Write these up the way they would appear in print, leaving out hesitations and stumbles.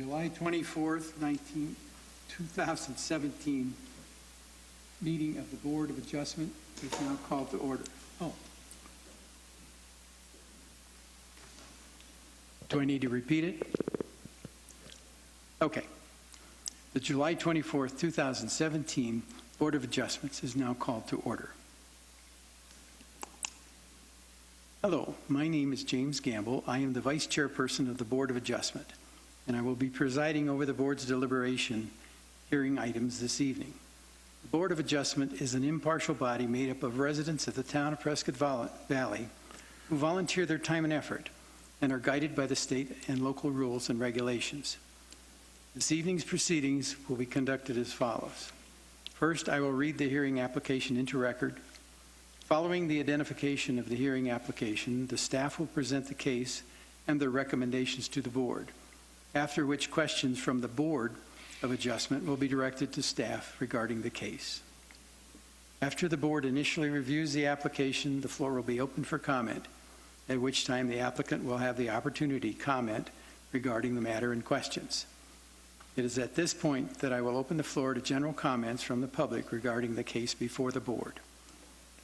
July 24th, 2017 meeting of the Board of Adjustment is now called to order. Do I need to repeat it? Okay. The July 24th, 2017 Board of Adjustments is now called to order. Hello, my name is James Gamble. I am the Vice Chairperson of the Board of Adjustment, and I will be presiding over the Board's deliberation hearing items this evening. The Board of Adjustment is an impartial body made up of residents of the town of Prescott Valley who volunteer their time and effort and are guided by the state and local rules and regulations. This evening's proceedings will be conducted as follows. First, I will read the hearing application into record. Following the identification of the hearing application, the staff will present the case and their recommendations to the board, after which questions from the Board of Adjustment will be directed to staff regarding the case. After the board initially reviews the application, the floor will be open for comment, at which time the applicant will have the opportunity to comment regarding the matter in questions. It is at this point that I will open the floor to general comments from the public regarding the case before the board.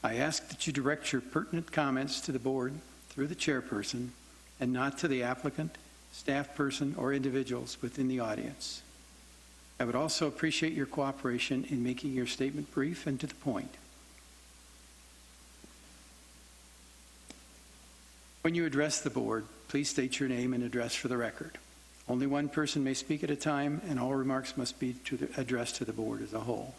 I ask that you direct your pertinent comments to the board through the chairperson and not to the applicant, staff person, or individuals within the audience. I would also appreciate your cooperation in making your statement brief and to the point. When you address the board, please state your name and address for the record. Only one person may speak at a time, and all remarks must be addressed to the board as a whole.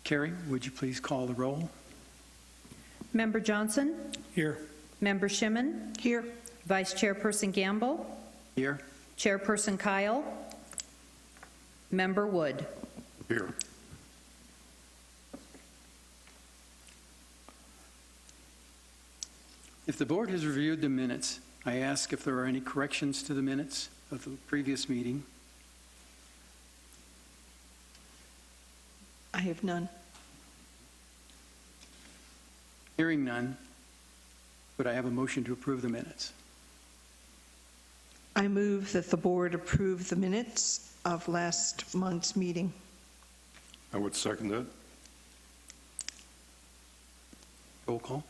Carrie, would you please call the roll? Member Johnson? Here. Member Shimon? Here. Vice Chairperson Gamble? Here. Chairperson Kyle? Member Wood? Here. If the board has reviewed the minutes, I ask if there are any corrections to the minutes of the previous meeting. I have none. Hearing none, would I have a motion to approve the minutes? I move that the board approve the minutes of last month's meeting. I would second that. Roll call.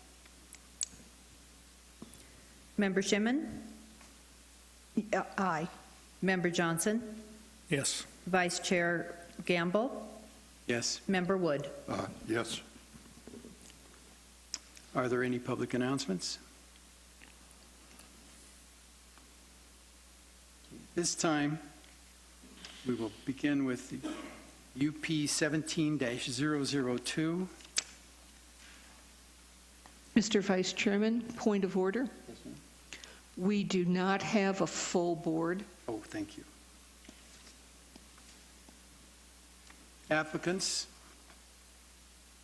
Member Shimon? Aye. Member Johnson? Yes. Vice Chair Gamble? Yes. Member Wood? Yes. Are there any public announcements? This time, we will begin with the UP 17-002. Mr. Vice Chairman, point of order. We do not have a full board. Oh, thank you. Applicants,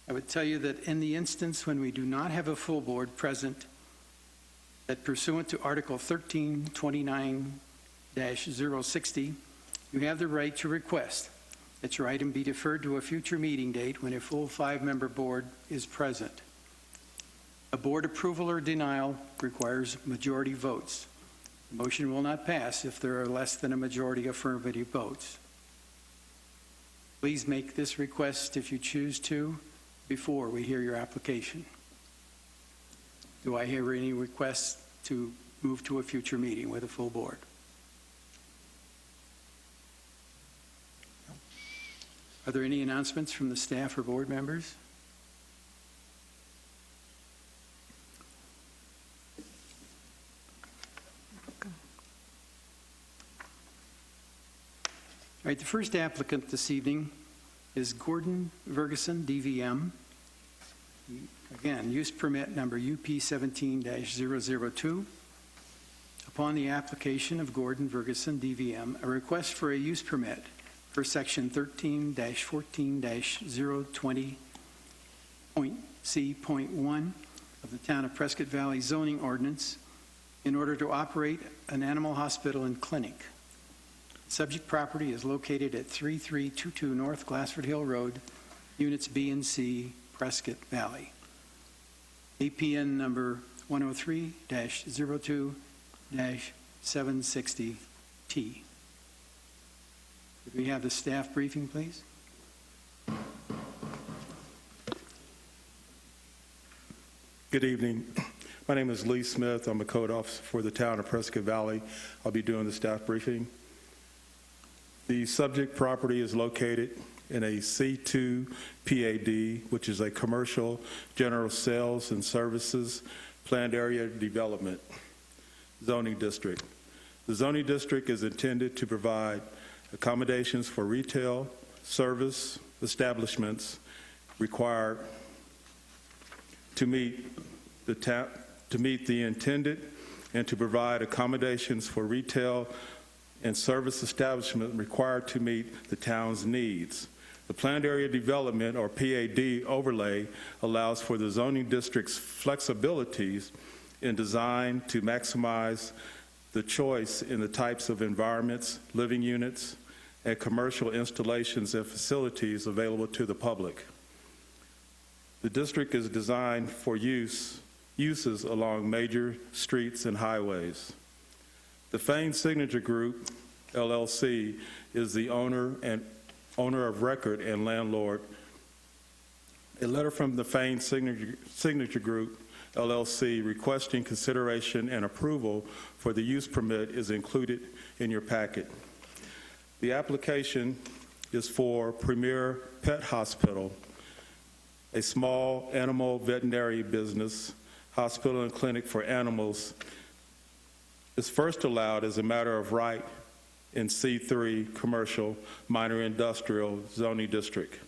I would tell you that in the instance when we do not have a full board present, that pursuant to Article 1329-060, you have the right to request that your item be deferred to a future meeting date when a full 5-member board is present. A board approval or denial requires majority votes. The motion will not pass if there are less than a majority affirmative votes. Please make this request if you choose to before we hear your application. Do I hear any requests to move to a future meeting with a full board? Are there any announcements from the staff or board members? All right, the first applicant this evening is Gordon Vergeson, DVM. Again, use permit number UP 17-002. Upon the application of Gordon Vergeson, DVM, a request for a use permit for section 13-14-020.C.1 of the Town of Prescott Valley zoning ordinance in order to operate an animal hospital and clinic. Subject property is located at 3322 North Glassford Hill Road, Units B and C, Prescott Valley. APN number 103-02-760T. Could we have the staff briefing, please? Good evening. My name is Lee Smith. I'm a code officer for the town of Prescott Valley. I'll be doing the staff briefing. The subject property is located in a C2 PAD, which is a commercial general sales and services planned area development zoning district. The zoning district is intended to provide accommodations for retail, service establishments required to meet the intended and to provide accommodations for retail and service establishment required to meet the town's needs. The planned area development, or PAD overlay, allows for the zoning district's flexibilities in design to maximize the choice in the types of environments, living units, and commercial installations and facilities available to the public. The district is designed for uses along major streets and highways. The Fain Signature Group, LLC, is the owner of record and landlord. A letter from the Fain Signature Group, LLC, requesting consideration and approval for the use permit is included in your packet. The application is for Premier Pet Hospital, a small animal veterinary business, hospital and clinic for animals, is first allowed as a matter of right in C3 commercial minor industrial zoning district.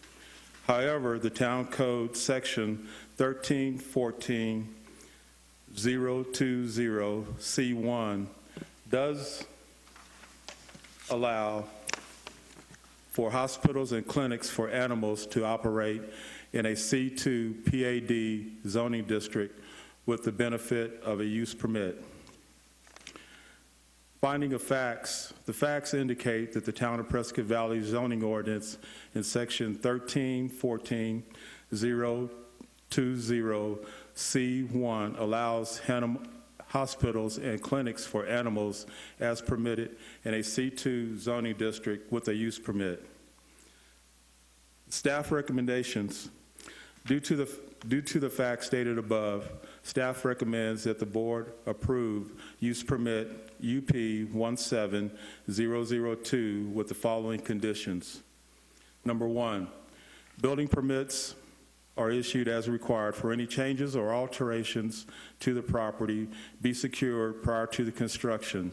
However, the town code section 1314-020C1 does allow for hospitals and clinics for animals to operate in a C2 PAD zoning district with the benefit of a use permit. Finding of facts, the facts indicate that the town of Prescott Valley zoning ordinance in section 1314-020C1 allows hospitals and clinics for animals as permitted in a C2 zoning district with a use permit. Staff recommendations. Due to the facts stated above, staff recommends that the board approve use permit UP 17002 with the following conditions. Number one, building permits are issued as required for any changes or alterations to the property be secured prior to the construction.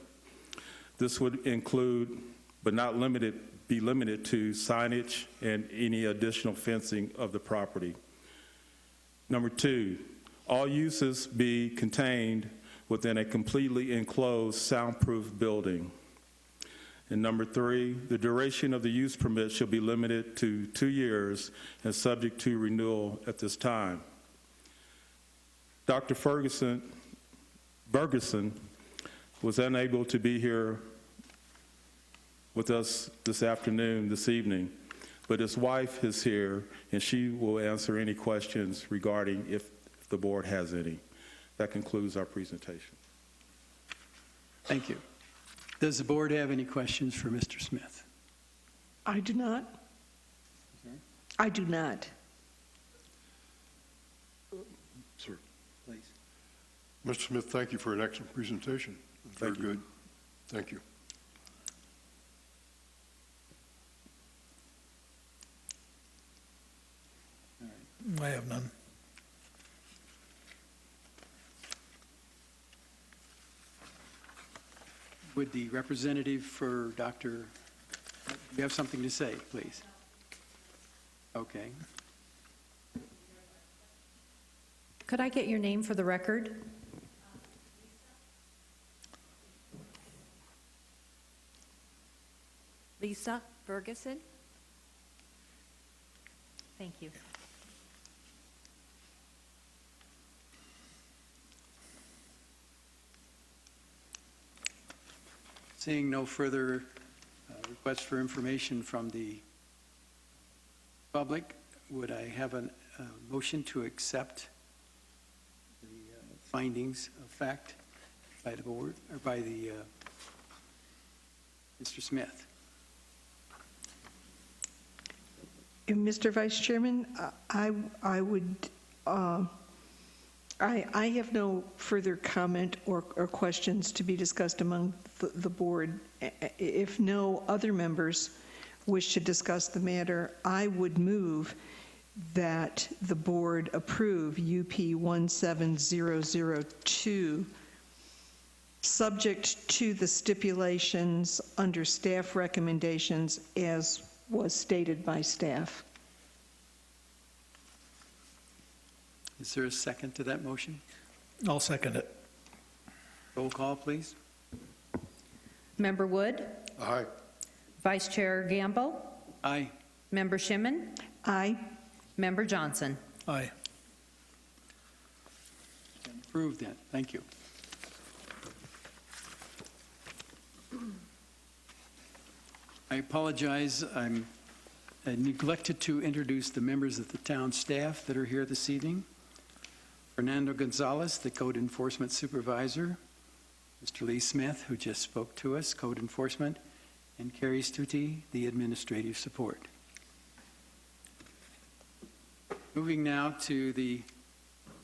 This would include, but not be limited to, signage and any additional fencing of the property. Number two, all uses be contained within a completely enclosed soundproof building. And number three, the duration of the use permit shall be limited to 2 years and subject to renewal at this time. Dr. Bergeson was unable to be here with us this evening, but his wife is here, and she will answer any questions regarding if the board has any. That concludes our presentation. Thank you. Does the board have any questions for Mr. Smith? I do not. Sorry? I do not. Sir. Please. Mr. Smith, thank you for an excellent presentation. Very Thank you. good. Thank you. I have none. Would the representative for Dr., you have something to say, please? Okay. Could I get your name for the record? Lisa Ferguson. Thank you. Seeing no further request for information from the public. Would I have a motion to accept the findings of fact by the board, or by the Mr. Smith? Mr. Vice Chairman, I have no further comment or questions to be discussed among the board. If no other members wish to discuss the matter, I would move that the board approve UP 17002, subject to the stipulations under staff recommendations as was stated by staff. Is there a second to that motion? I'll second it. Roll call, please. Member Wood, Aye. Vice Chair Gamble, Aye. Member Shimon, Aye. Member Johnson. Aye. Approved then. Thank you. I apologize. I neglected to introduce the members of the town staff that are here this evening. Fernando Gonzalez, the Code Enforcement Supervisor. Mr. Lee Smith, who just spoke to us, Code Enforcement. And Carrie Stuti, the Administrative Support. Moving now to the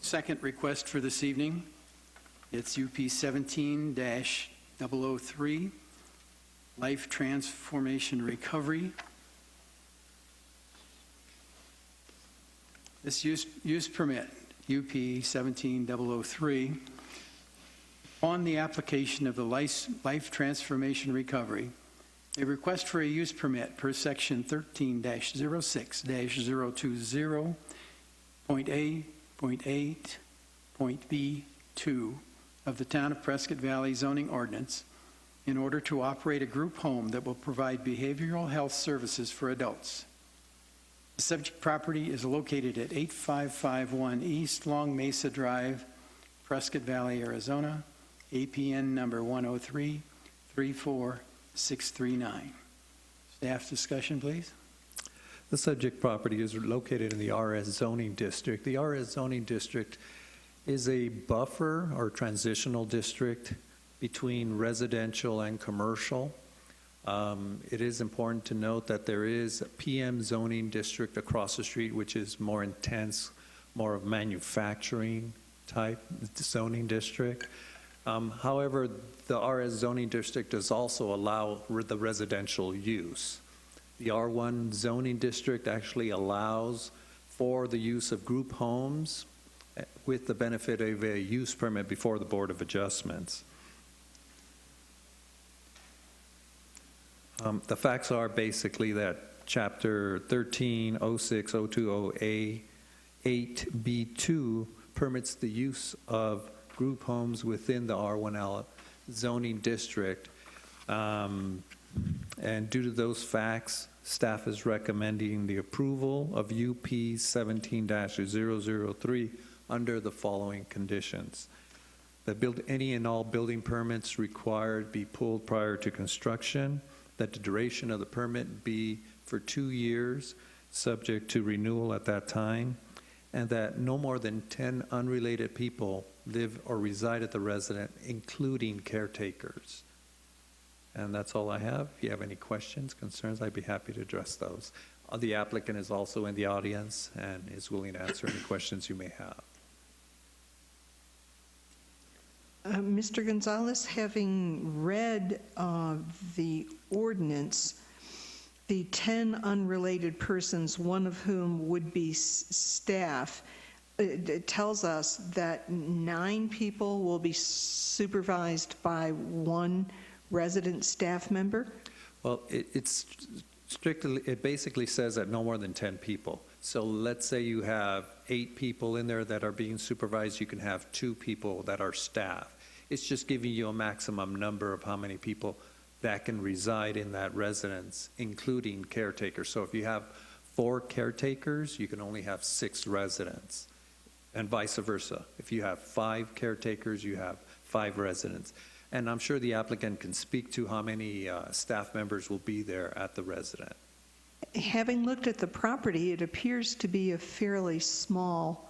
second request for this evening. It's UP 17-003, Life Transformation Recovery. This use permit, UP 17-003, on the application of the Life Transformation Recovery, a request for a use permit per section 13-06-020.A.8.B2 of the Town of Prescott Valley zoning ordinance in order to operate a group home that will provide behavioral health services for adults. The subject property is located at 8551 East Long Mesa Drive, Prescott Valley, Arizona, APN number 103-34639. Staff discussion, please. The subject property is located in the RS zoning district. The RS zoning district is a buffer or transitional district between residential and commercial. It is important to note that there is a PM zoning district across the street, which is more intense, more of manufacturing type zoning district. However, the RS zoning district does also allow the residential use. The R1 zoning district actually allows for the use of group homes with the benefit of a use permit before the Board of Adjustments. The facts are basically that Chapter 13-06-020A.8B2 permits the use of group homes within the R1L zoning district. And due to those facts, staff is recommending the approval of UP 17-003 under the following conditions. That any and all building permits required be pulled prior to construction, that the duration of the permit be for 2 years, subject to renewal at that time, and that no more than 10 unrelated people live or reside at the residence, including caretakers. And that's all I have. If you have any questions, concerns, I'd be happy to address those. The applicant is also in the audience and is willing to answer any questions you may have. Mr. Gonzalez, having read the ordinance, the 10 unrelated persons, one of whom would be staff, it tells us that 9 people will be supervised by 1 resident staff member? Well, it basically says that no more than 10 people. So let's say you have 8 people in there that are being supervised, you can have 2 people that are staff. It's just giving you a maximum number of how many people that can reside in that residence, including caretakers. So if you have 4 caretakers, you can only have 6 residents, and vice versa. If you have 5 caretakers, you have 5 residents. And I'm sure the applicant can speak to how many staff members will be there at the resident. Having looked at the property, it appears to be a fairly small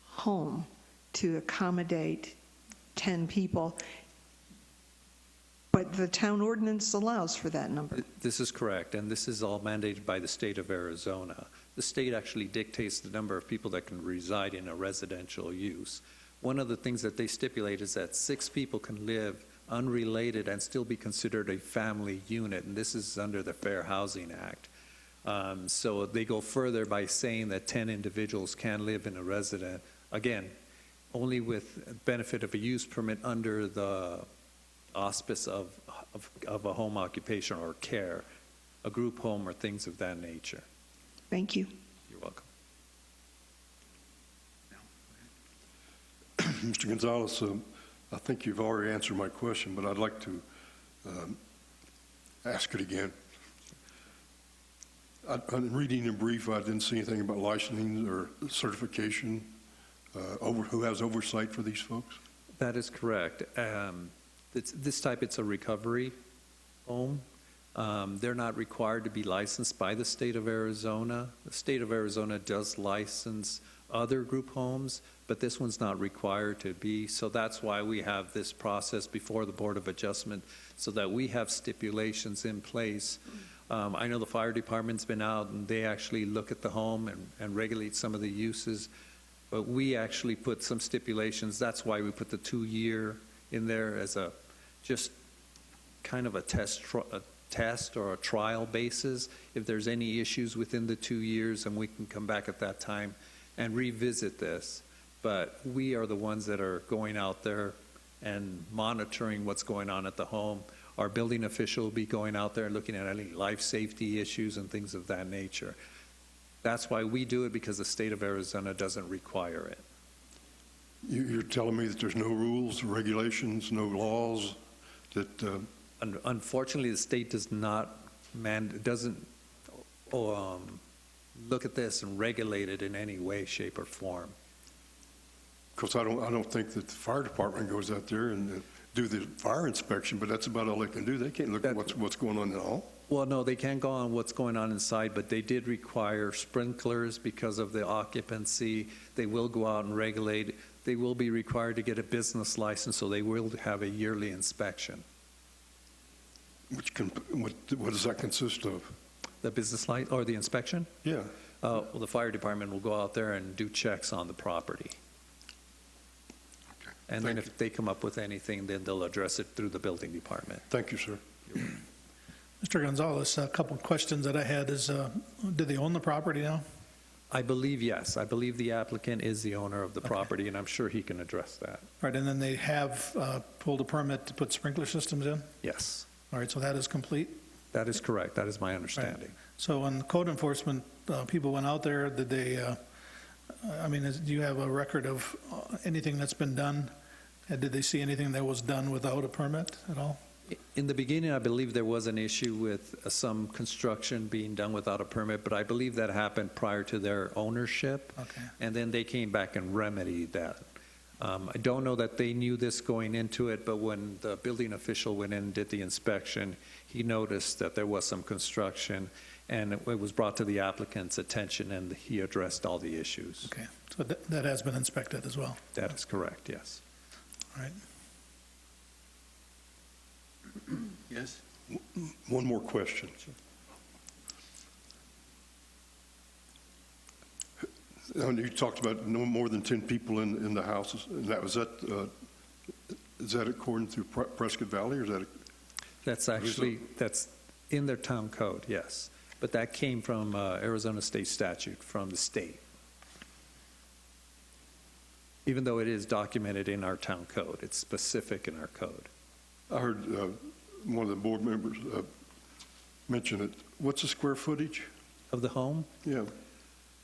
home to accommodate 10 people, but the town ordinance allows for that number. This is correct, and this is all mandated by the state of Arizona. The state actually dictates the number of people that can reside in a residential use. One of the things that they stipulate is that 6 people can live unrelated and still be considered a family unit, and this is under the Fair Housing Act. So they go further by saying that 10 individuals can live in a resident, again, only with benefit of a use permit under the auspice of a home occupation or care, a group home or things of that nature. Thank you. You're welcome. Mr. Gonzalez, I think you've already answered my question, but I'd like to ask it again. I'm reading in brief, I didn't see anything about licensing or certification, who has oversight for these folks? That is correct. This type, it's a recovery home. They're not required to be licensed by the state of Arizona. The state of Arizona does license other group homes, but this one's not required to be. So that's why we have this process before the Board of Adjustment, so that we have stipulations in place. I know the fire department's been out and they actually look at the home and regulate some of the uses, but we actually put some stipulations. That's why we put the 2-year in there as a just kind of a test or a trial basis. If there's any issues within the 2 years, and we can come back at that time and revisit this. But we are the ones that are going out there and monitoring what's going on at the home. Our building official will be going out there and looking at any life safety issues and things of that nature. That's why we do it, because the state of Arizona doesn't require it. You're telling me that there's no rules, regulations, no laws that, Unfortunately, the state does not doesn't look at this and regulate it in any way, shape, or form. because I don't think that the fire department goes out there and do the fire inspection, but that's about all they can do. They can't look at what's going on at all. Well, no, they can't go on what's going on inside, but they did require sprinklers because of the occupancy. They will go out and regulate. They will be required to get a business license, so they will have a yearly inspection. What does that consist of? The business license, or the inspection? Yeah. Well, the fire department will go out there and do checks on the property. Okay. And then if they come up with anything, then they'll address it through the building department. Thank you, sir. Mr. Gonzalez, a couple of questions that I had is, do they own the property now? I believe, yes. I believe the applicant is the owner of the property, and I'm sure he can address that. Right, and then they have pulled a permit to put sprinkler systems in? Yes, All right, so that is complete? that is correct. That is my understanding. So when code enforcement people went out there, did they, do you have a record of anything that's been done? Did they see anything that was done without a permit at all? In the beginning, I believe there was an issue with some construction being done without a permit, but I believe that happened prior to their ownership. Okay. And then they came back and remedied that. I don't know that they knew this going into it, but when the building official went in and did the inspection, he noticed that there was some construction, and it was brought to the applicant's attention, and he addressed all the issues. Okay, so that has been inspected as well? That is correct, yes. All right. Yes? One more question. You talked about no more than 10 people in the houses. And is that according to Prescott Valley, or is that? That's in their town code, yes. But that came from Arizona state statute, from the state. Even though it is documented in our town code, it's specific in our code. I heard one of the board members mention it. What's the square footage? Of the home? Yeah.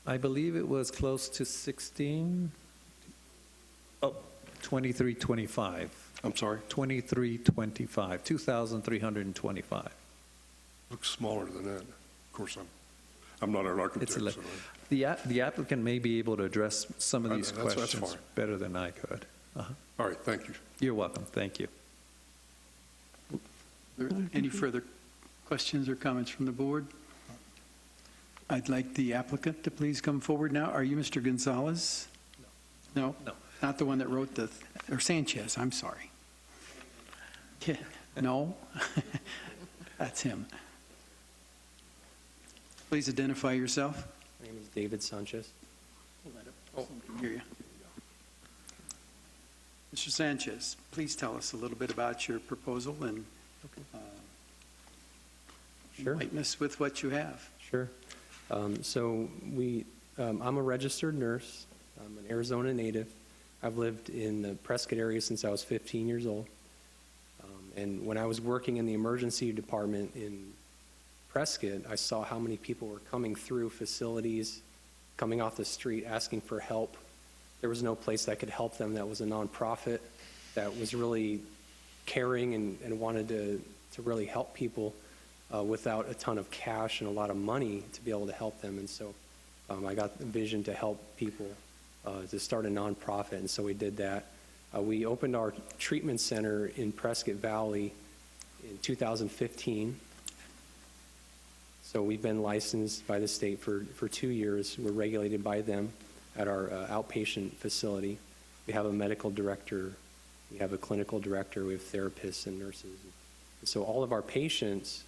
I believe it was close to 2325. I'm sorry? 2325, 2,325. Looks smaller than that. Of course, I'm not an architect. It's a, so the applicant may be able to address some of these That's questions fine. better than I could. All right, thank you. You're welcome, thank you. Any further questions or comments from the board? I'd like the applicant to please come forward now. Are you Mr. Gonzalez? No. No? Not the one that wrote or Sanchez, I'm sorry. Yeah, no? That's him. Please identify yourself. My name is David Sanchez. Hear you. Mr. Sanchez, please tell us a little bit about your proposal and Sure. enlighten us with what you have. Sure. I'm a registered nurse. I'm an Arizona native. I've lived in the Prescott area since I was 15 years old. And when I was working in the emergency department in Prescott, I saw how many people were coming through facilities, coming off the street, asking for help. There was no place that could help them that was a nonprofit, that was really caring and wanted to really help people without a ton of cash and a lot of money to be able to help them. And so I got the vision to help people to start a nonprofit, and so we did that. We opened our treatment center in Prescott Valley in 2015. So we've been licensed by the state for 2 years. We're regulated by them at our outpatient facility. We have a medical director, we have a clinical director, we have therapists and nurses. And so all of our patients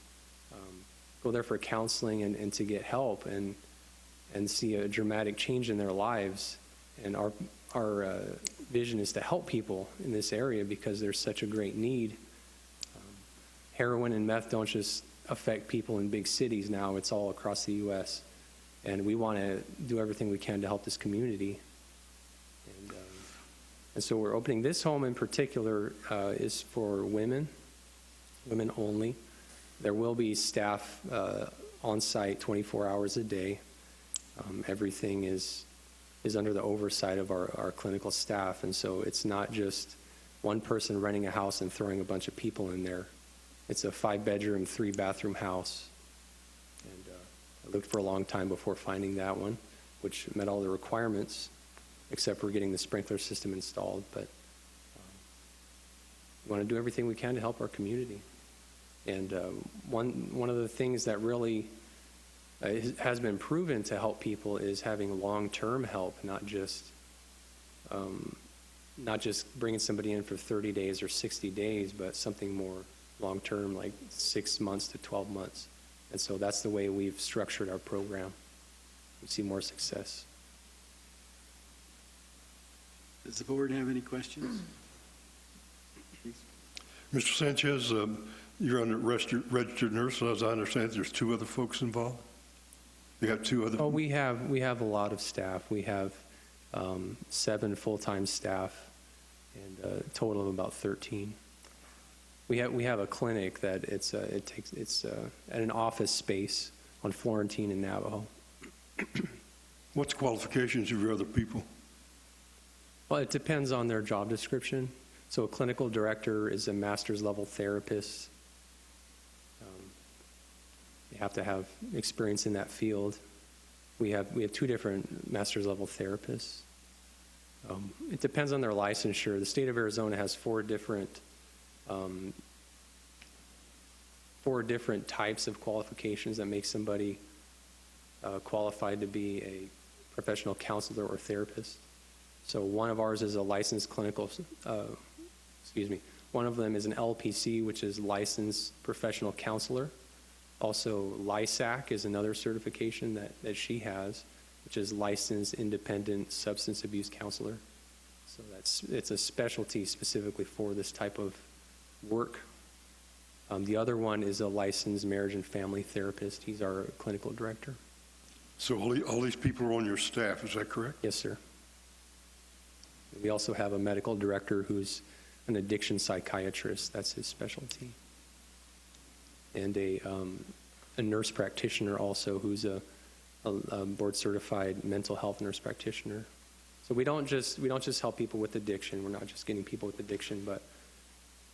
go there for counseling and to get help and see a dramatic change in their lives. And our vision is to help people in this area because there's such a great need. Heroin and meth don't just affect people in big cities now, it's all across the U.S. And we want to do everything we can to help this community. And so we're opening this home in particular is for women only. There will be staff on site 24 hours a day. Everything is under the oversight of our clinical staff, and so it's not just one person renting a house and throwing a bunch of people in there. It's a 5-bedroom, 3-bathroom house. And I looked for a long time before finding that one, which met all the requirements, except for getting the sprinkler system installed. But we want to do everything we can to help our community. And one of the things that really has been proven to help people is having long-term help, not just bringing somebody in for 30 days or 60 days, but something more long-term, like 6 months to 12 months. And so that's the way we've structured our program. We see more success. Does the board have any questions? Mr. Sanchez, you're on a registered nurse, and as I understand, there's 2 other folks involved? You got 2 other? Oh, we have a lot of staff. We have 7 full-time staff and a total of about 13. We have a clinic that it's at an office space on Florentine and Navajo. What's qualifications of your other people? Well, it depends on their job description. So a clinical director is a master's level therapist. You have to have experience in that field. We have 2 different master's level therapists. It depends on their licensure. The state of Arizona has 4 different types of qualifications that make somebody qualified to be a professional counselor or therapist. So one of ours is a licensed clinical, one of them is an LPC, which is licensed professional counselor. Also, LISAC is another certification that she has, which is licensed independent substance abuse counselor. So it's a specialty specifically for this type of work. The other one is a licensed marriage and family therapist. He's our clinical director. So all these people are on your staff, is that correct? Yes, sir. We also have a medical director who's an addiction psychiatrist. That's his specialty. And a nurse practitioner also who's a board-certified mental health nurse practitioner. So we don't just help people with addiction. We're not just getting people with addiction, but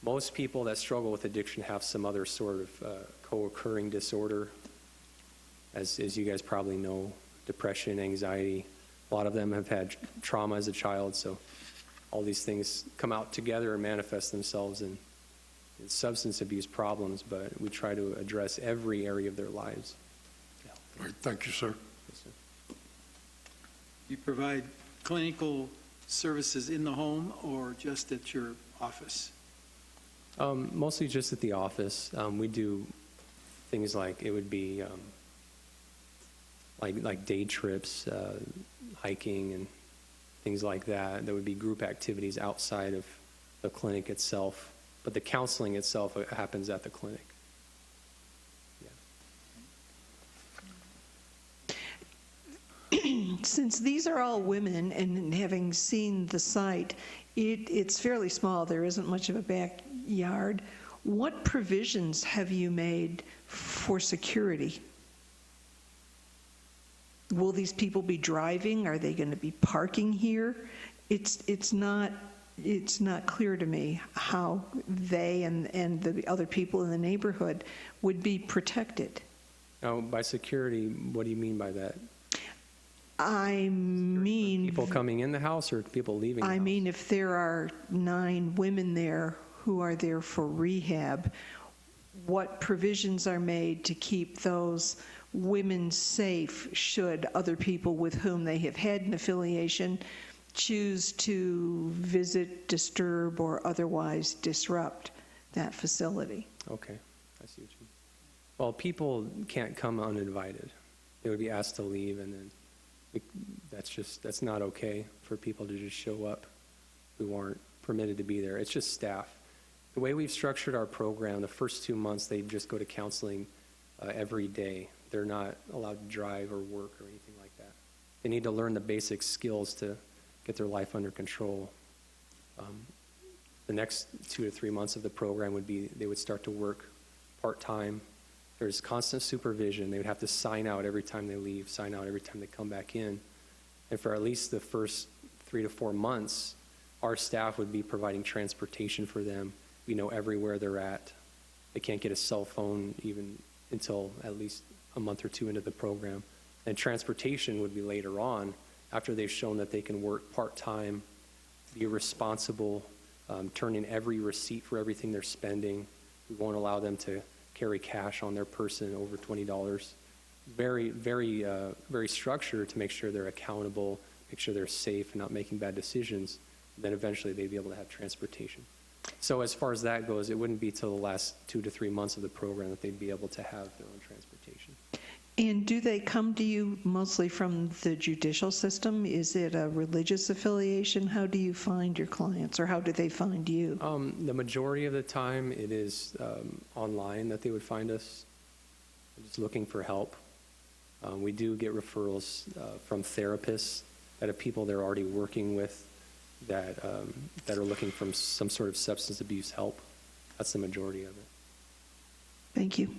most people that struggle with addiction have some other sort of co-occurring disorder, as you guys probably know, depression, anxiety. A lot of them have had trauma as a child, so all these things come out together and manifest themselves in substance abuse problems, but we try to address every area of their lives. All right, thank you, sir. Yes, sir. You provide clinical services in the home or just at your office? Mostly just at the office. We do things like, it would be like day trips, hiking and things like that. There would be group activities outside of the clinic itself, but the counseling itself happens at the clinic. Since these are all women, and having seen the site, it's fairly small, there isn't much of a backyard. What provisions have you made for security? Will these people be driving? Are they going to be parking here? It's not clear to me how they and the other people in the neighborhood would be protected. Now, by security, what do you mean by that? I mean, People coming in the house or people leaving the I house? mean, if there are 9 women there who are there for rehab, what provisions are made to keep those women safe should other people with whom they have had an affiliation choose to visit, disturb, or otherwise disrupt that facility? Okay, I see what you mean. Well, people can't come uninvited. They would be asked to leave, and then that's not okay for people to just show up who aren't permitted to be there. It's just staff. The way we've structured our program, the first 2 months, they just go to counseling every day. They're not allowed to drive or work or anything like that. They need to learn the basic skills to get their life under control. The next 2 to 3 months of the program would be they would start to work part-time. There's constant supervision. They would have to sign out every time they leave, sign out every time they come back in. And for at least the first 3 to 4 months, our staff would be providing transportation for them. We know everywhere they're at. They can't get a cell phone even until at least a month or 2 into the program. And transportation would be later on, after they've shown that they can work part-time, be responsible, turn in every receipt for everything they're spending. We won't allow them to carry cash on their person over $20. Very, very, very structured to make sure they're accountable, make sure they're safe and not making bad decisions. Then eventually they'd be able to have transportation. So as far as that goes, it wouldn't be till the last 2 to 3 months of the program that they'd be able to have their own transportation. And do they come to you mostly from the judicial system? Is it a religious affiliation? How do you find your clients, or how do they find you? The majority of the time, it is online that they would find us, just looking for help. We do get referrals from therapists that have people they're already working with that are looking for some sort of substance abuse help. That's the majority of it. Thank you.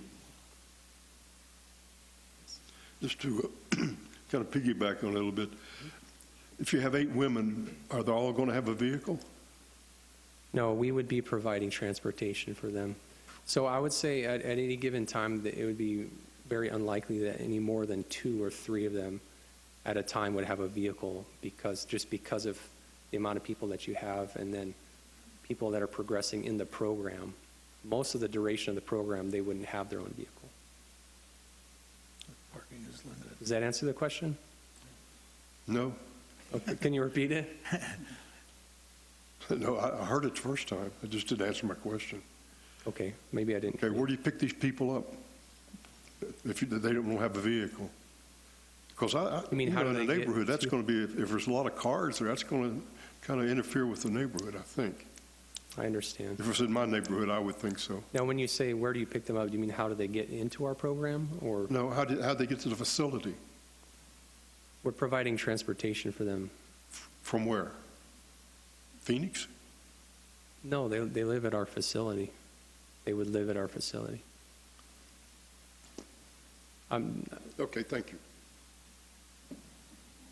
Just to kind of piggyback on it a little bit, if you have 8 women, are they all going to have a vehicle? No, we would be providing transportation for them. So I would say at any given time that it would be very unlikely that any more than 2 or 3 of them at a time would have a vehicle, because of the amount of people that you have, and then people that are progressing in the program. Most of the duration of the program, they wouldn't have their own vehicle. Parking is limited. Does that answer the question? No? Okay, can you repeat it? No, I heard it the first time. I just didn't answer my question. Okay, maybe I didn't. Okay, where do you pick these people up if they don't have a vehicle? Because You mean, how do in they the get neighborhood, that's to- going to be, if there's a lot of cars there, that's going to kind of interfere with the neighborhood, I think. I understand. If it was in my neighborhood, I would think so. Now, when you say where do you pick them up, do you mean how do they get into our program, or No, how'd they get to the facility? we're providing transportation for them? From where? Phoenix? No, they live at our facility. They would live at our facility. Okay, thank you.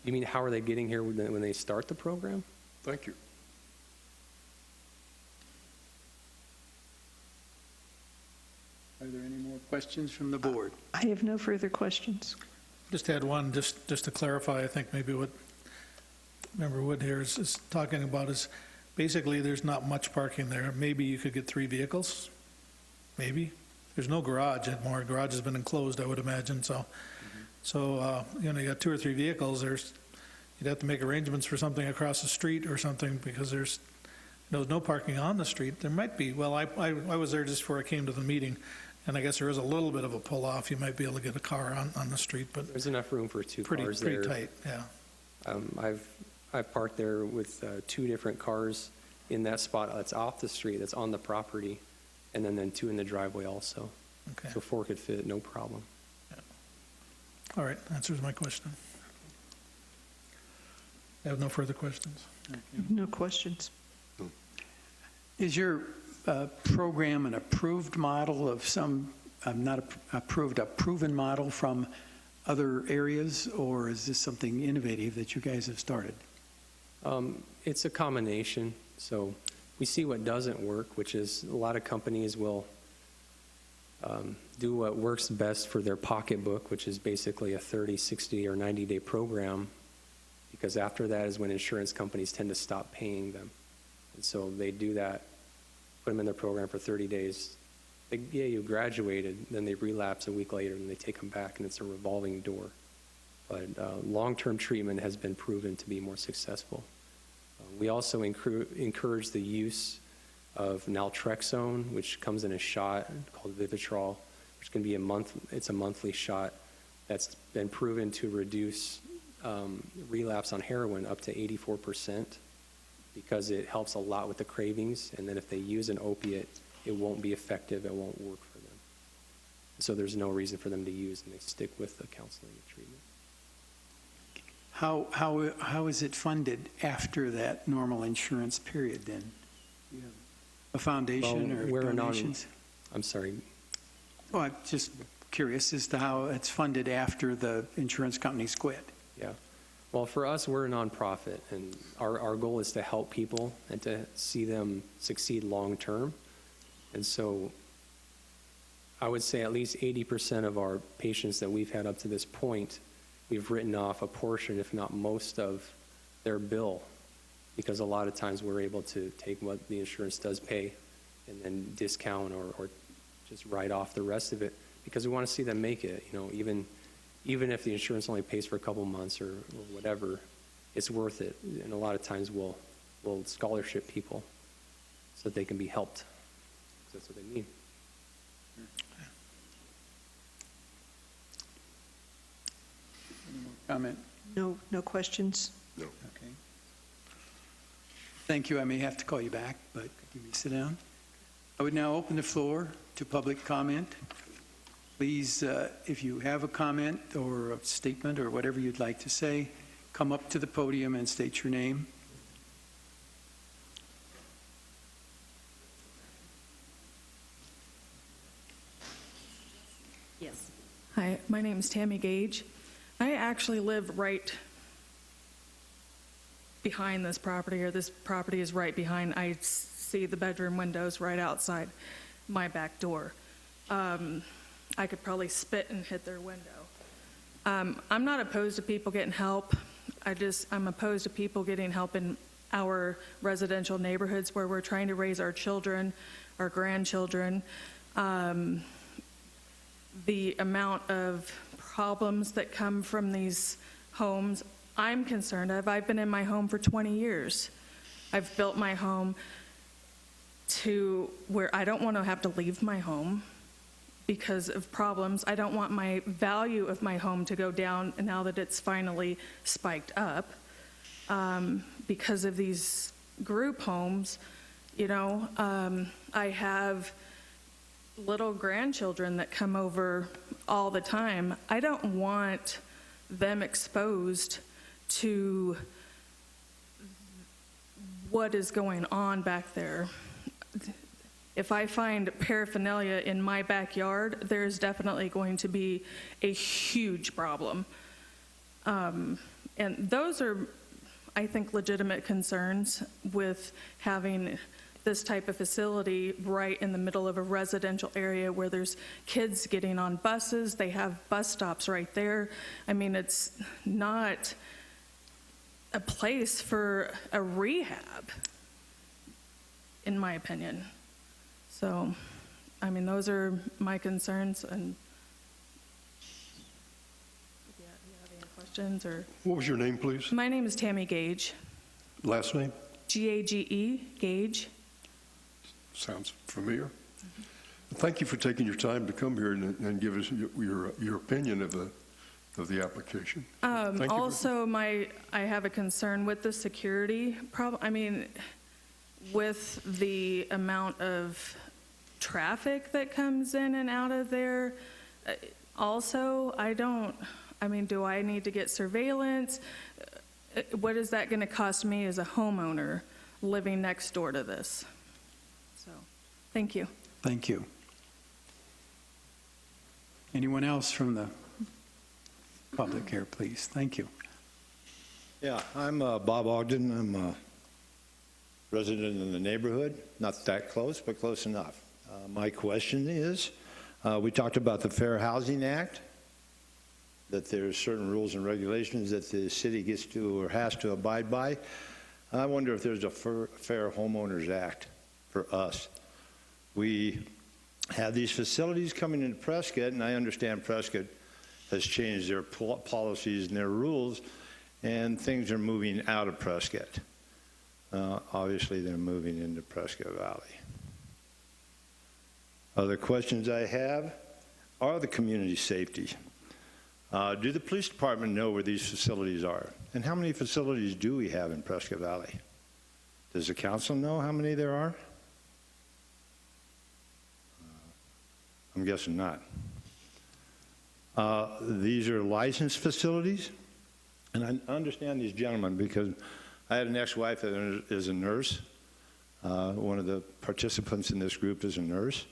You mean how are they getting here when they start the program? Thank you. Are there any more questions from the board? I have no further questions. Just had one, just to clarify, I think maybe what Member Wood here is talking about is basically there's not much parking there. Maybe you could get 3 vehicles maybe. There's no garage anymore. Garage has been enclosed, I would imagine, so. So, you know, you got 2 or 3 vehicles, you'd have to make arrangements for something across the street or something, because there's no parking on the street. There might be, well, I was there just before I came to the meeting, and I guess there is a little bit of a pull-off. You might be able to get a car on the street, but There's enough room for 2 cars there. pretty tight, yeah. I've parked there with 2 different cars in that spot that's off the street, that's on the property, and then 2 in the driveway also. Okay, So 4 could fit, no problem. all right, answers my question. I have no further questions. No questions. Is your program an approved model of some, not approved, a proven model from other areas, or is this something innovative that you guys have started? It's a combination. So we see what doesn't work, which is a lot of companies will do what works best for their pocketbook, which is basically a 30, 60, or 90-day program, because after that is when insurance companies tend to stop paying them. And so they do that, put them in their program for 30 days. Yeah, you graduated, then they relapse a week later, and they take them back, and it's a revolving door. But long-term treatment has been proven to be more successful. We also encourage the use of naltrexone, which comes in a shot called Vivitrol, which can be it's a monthly shot that's been proven to reduce relapse on heroin up to 84%, because it helps a lot with the cravings, and then if they use an opiate, it won't be effective, it won't work for them. So there's no reason for them to use, and they stick with the counseling and treatment. How is it funded after that normal insurance period then? You have a foundation Well, or we're a donations? I'm sorry. Well, I'm just curious as to how it's funded after the insurance companies quit. Yeah. Well, for us, we're a nonprofit, and our goal is to help people and to see them succeed long-term. And so I would say at least 80% of our patients that we've had up to this point, we've written off a portion, if not most, of their bill, because a lot of times we're able to take what the insurance does pay and then discount or just write off the rest of it, because we want to see them make it. You know, even if the insurance only pays for a couple months or whatever, it's worth it. And a lot of times we'll scholarship people so that they can be helped. That's what they need. Comment? No questions? Okay. Thank you. I may have to call you back, but you may sit down. I would now open the floor to public comment. Please, if you have a comment or a statement or whatever you'd like to say, come up to the podium and state your name. Yes. Hi, my name is Tammy Gage. I actually live right behind this property, or this property is right behind. I see the bedroom windows right outside my back door. I could probably spit and hit their window. I'm not opposed to people getting help. I'm opposed to people getting help in our residential neighborhoods where we're trying to raise our children, our grandchildren. The amount of problems that come from these homes, I'm concerned of. I've been in my home for 20 years. I've built my home to where I don't want to have to leave my home because of problems. I don't want my value of my home to go down now that it's finally spiked up because of these group homes. You know, I have little grandchildren that come over all the time. I don't want them exposed to what is going on back there. If I find paraphernalia in my backyard, there's definitely going to be a huge problem. And those are, I think, legitimate concerns with having this type of facility right in the middle of a residential area where there's kids getting on buses. They have bus stops right there. I mean, it's not a place for a rehab, in my opinion. So I mean, those are my concerns, and do you have any questions, or? What was your name, please? My name is Tammy Gage, Last name? Gage, Gage. Sounds familiar. Thank you for taking your time to come here and give us your opinion of the application. Thank you. Also, I have a concern with the security problem. I mean, with the amount of traffic that comes in and out of there. Also, do I need to get surveillance? What is that going to cost me as a homeowner living next door to this? So, thank you. Thank you. Anyone else from the public here, please? Thank you. Yeah, I'm Bob Ogden. I'm a resident in the neighborhood, not that close, but close enough. My question is, we talked about the Fair Housing Act, that there's certain rules and regulations that the city gets to or has to abide by. I wonder if there's a Fair Homeowners Act for us. We have these facilities coming into Prescott, and I understand Prescott has changed their policies and their rules, and things are moving out of Prescott. Obviously, they're moving into Prescott Valley. Other questions I have are the community safety. Do the police department know where these facilities are? And how many facilities do we have in Prescott Valley? Does the council know how many there are? I'm guessing not. These are licensed facilities, and I understand these gentlemen because I had an ex-wife that is a nurse. One of the participants in this group is a nurse,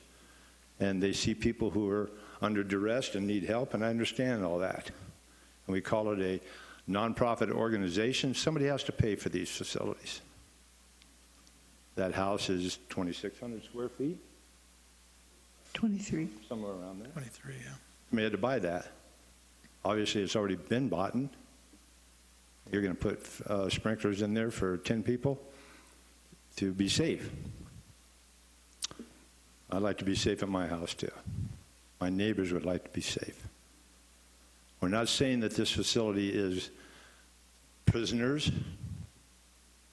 and they see people who are under duress and need help, and I understand all that. And we call it a nonprofit organization. Somebody has to pay for these facilities. That house is 2,600 square feet, 23. somewhere around there. 23, yeah. We had to buy that. Obviously, it's already been bought. You're going to put sprinklers in there for 10 people to be safe. I'd like to be safe at my house, too. My neighbors would like to be safe. We're not saying that this facility is prisoners,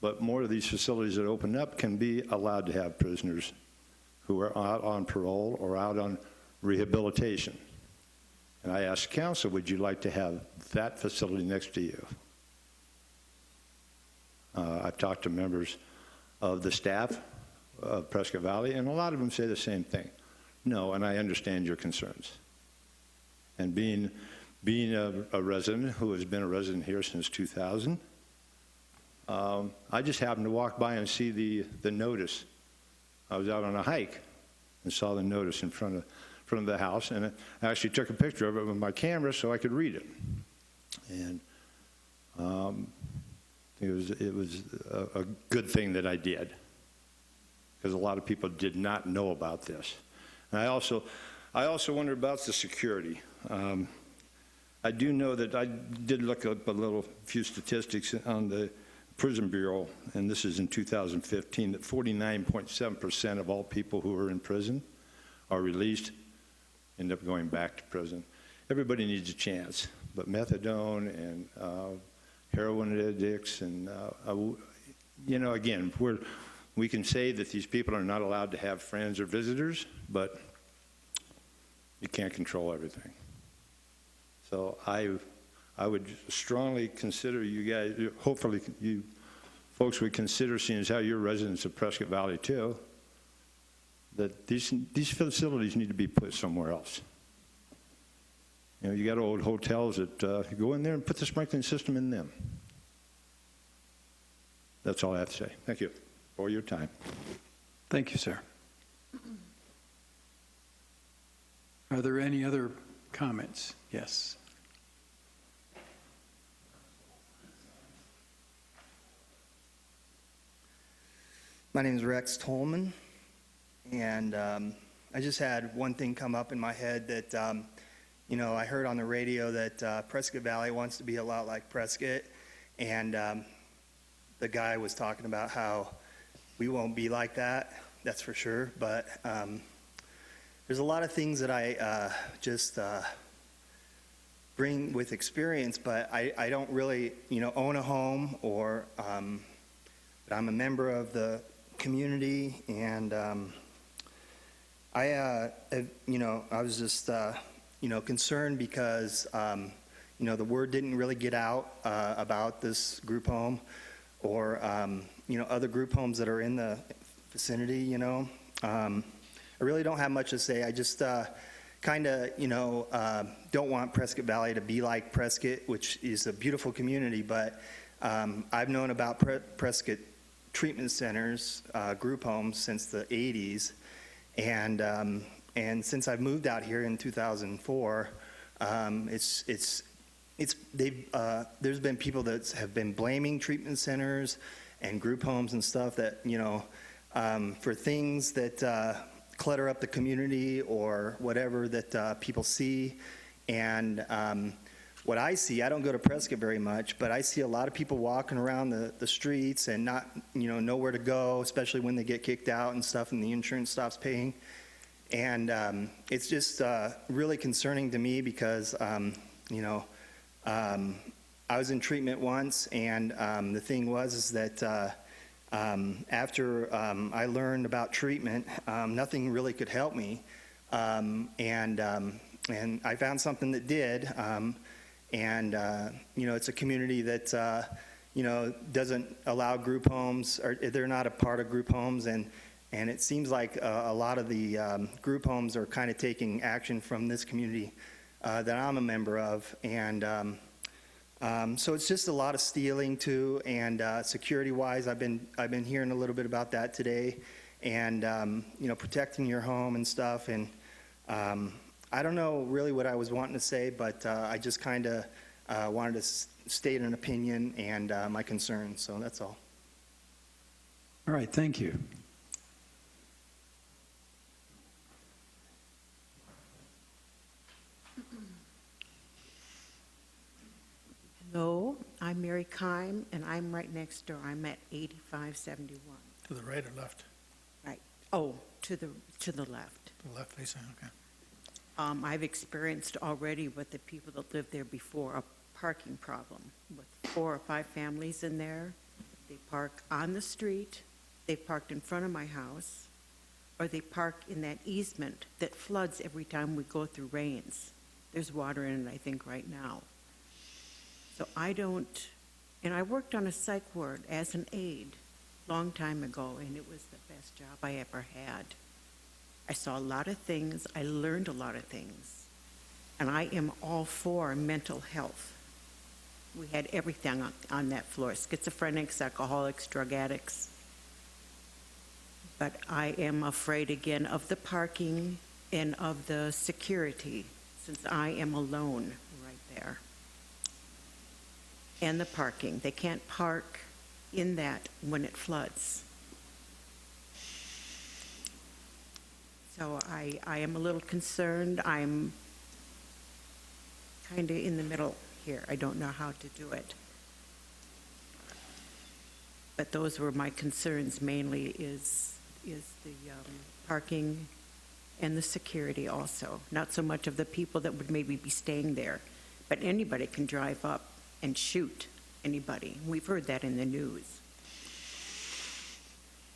but more of these facilities that open up can be allowed to have prisoners who are out on parole or out on rehabilitation. And I asked council, would you like to have that facility next to you? I've talked to members of the staff of Prescott Valley, and a lot of them say the same thing. No, and I understand your concerns. And being a resident who has been a resident here since 2000, I just happened to walk by and see the notice. I was out on a hike and saw the notice in front of the house, and I actually took a picture of it with my camera so I could read it. And it was a good thing that I did, because a lot of people did not know about this. And I also wonder about the security. I do know that I did look up a few statistics on the Prison Bureau, and this is in 2015, that 49.7% of all people who are in prison are released, end up going back to prison. Everybody needs a chance, but methadone and heroin addicts and, again, we can say that these people are not allowed to have friends or visitors, but you can't control everything. So I would strongly consider you guys, hopefully you folks would consider, seeing as how you're residents of Prescott Valley too, that these facilities need to be put somewhere else. You got old hotels that you go in there and put the sprinkling system in them. That's all I have to say. Thank you for your time. Thank you, sir. Are there any other comments? Yes. My name is Rex Tolman, and I just had one thing come up in my head that, I heard on the radio that Prescott Valley wants to be a lot like Prescott, and the guy was talking about how we won't be like that, that's for sure, but there's a lot of things that I just bring with experience, but I don't really, own a home or, but I'm a member of the community, and I was just, concerned because, the word didn't really get out about this group home or, other group homes that are in the vicinity, I really don't have much to say. I just kind of, don't want Prescott Valley to be like Prescott, which is a beautiful community, but I've known about Prescott treatment centers, group homes, since the 80s, and since I've moved out here in 2004, there's been people that have been blaming treatment centers and group homes and stuff that, for things that clutter up the community or whatever that people see. And what I see, I don't go to Prescott very much, but I see a lot of people walking around the streets and not, know where to go, especially when they get kicked out and stuff and the insurance stops paying. And it's just really concerning to me because, I was in treatment once, and the thing was that after I learned about treatment, nothing really could help me, and I found something that did, it's a community that doesn't allow group homes, or they're not a part of group homes, and it seems like a lot of the group homes are kind of taking action from this community that I'm a member of, and so it's just a lot of stealing too, and security-wise, I've been hearing a little bit about that today, and protecting your home and stuff, and I don't know really what I was wanting to say, but I just kind of wanted to state an opinion and my concerns, so that's all. All right, thank you. Hello, I'm Mary Kime, and I'm right next door. I'm at 8571. To the right or left? Right. Oh, to the left. To the left facing, okay. I've experienced already with the people that lived there before a parking problem with 4 or 5 families in there. They park on the street, they parked in front of my house, or they park in that easement that floods every time we go through rains. There's water in it, I think, right now. So I don't, and I worked on a psych ward as an aide long time ago, and it was the best job I ever had. I saw a lot of things, I learned a lot of things, and I am all for mental health. We had everything on that floor, schizophrenics, alcoholics, drug addicts. But I am afraid again of the parking and of the security, since I am alone right there. And the parking. They can't park in that when it floods. So I am a little concerned. I'm kind of in the middle here. I don't know how to do it. But those were my concerns mainly is the parking and the security also. Not so much of the people that would maybe be staying there, but anybody can drive up and shoot anybody. We've heard that in the news.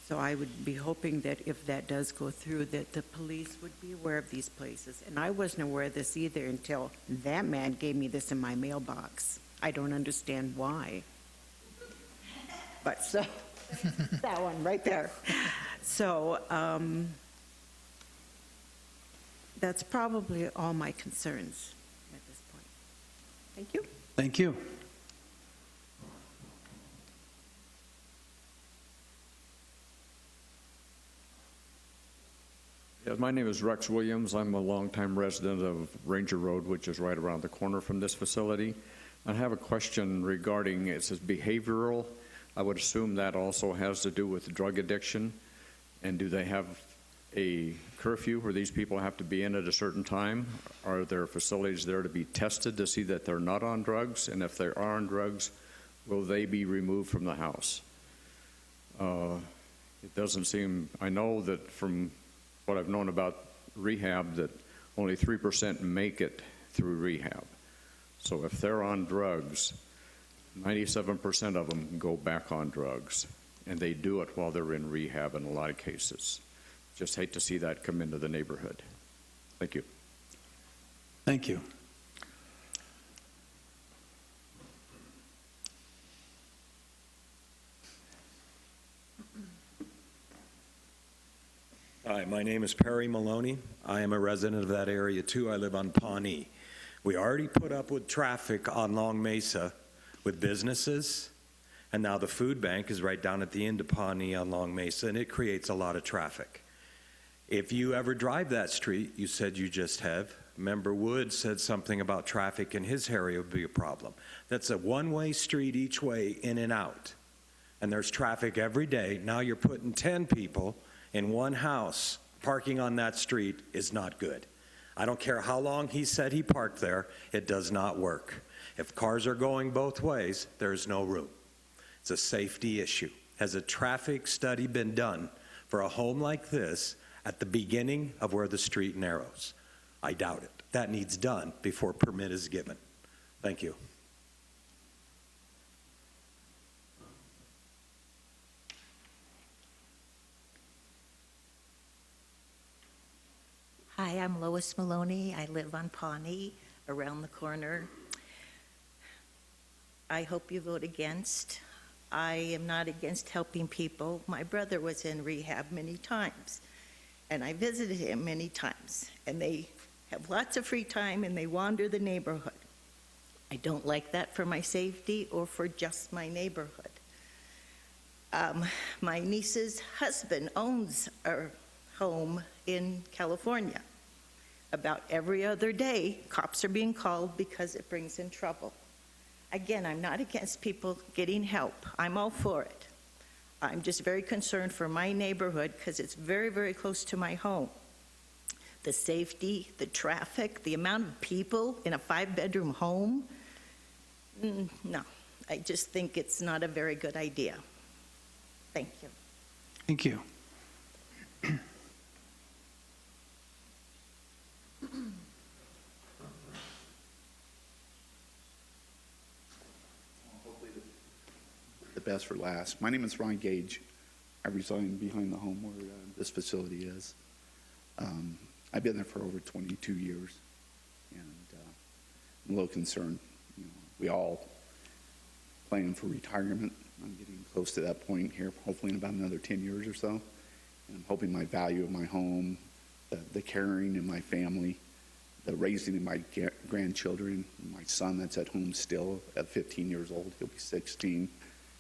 So I would be hoping that if that does go through, that the police would be aware of these places. And I wasn't aware of this either until that man gave me this in my mailbox. I don't understand why. But so, that one right there. So that's probably all my concerns at this point. Thank you. Thank you. Yeah, my name is Rex Williams. I'm a longtime resident of Ranger Road, which is right around the corner from this facility. I have a question regarding, it says behavioral. I would assume that also has to do with drug addiction. And do they have a curfew where these people have to be in at a certain time? Are there facilities there to be tested to see that they're not on drugs? And if they are on drugs, will they be removed from the house? It doesn't seem, I know that from what I've known about rehab that only 3% make it through rehab. So if they're on drugs, 97% of them go back on drugs, and they do it while they're in rehab in a lot of cases. Just hate to see that come into the neighborhood. Thank you. Thank you. Hi, my name is Perry Maloney. I am a resident of that area too. I live on Pawnee. We already put up with traffic on Long Mesa with businesses, and now the food bank is right down at the end of Pawnee on Long Mesa, and it creates a lot of traffic. If you ever drive that street, you said you just have, Member Wood said something about traffic in his area would be a problem. That's a one-way street each way in and out, and there's traffic every day. Now you're putting 10 people in one house. Parking on that street is not good. I don't care how long he said he parked there, it does not work. If cars are going both ways, there's no room. It's a safety issue. Has a traffic study been done for a home like this at the beginning of where the street narrows? I doubt it. That needs done before permit is given. Thank you. Hi, I'm Lois Maloney. I live on Pawnee, around the corner. I hope you vote against. I am not against helping people. My brother was in rehab many times, and I visited him many times, and they have lots of free time, and they wander the neighborhood. I don't like that for my safety or for just my neighborhood. My niece's husband owns a home in California. About every other day, cops are being called because it brings in trouble. Again, I'm not against people getting help. I'm all for it. I'm just very concerned for my neighborhood because it's very, very close to my home. The safety, the traffic, the amount of people in a 5-bedroom home, no. I just think it's not a very good idea. Thank you. Thank you. The best for last. My name is Ron Gage. I reside behind the home where this facility is. I've been there for over 22 years, and I'm a little concerned. You know, we all plan for retirement. I'm getting close to that point here, hopefully in about another 10 years or so. And I'm hoping my value of my home, the caring in my family, the raising of my grandchildren, my son that's at home still at 15 years old, he'll be 16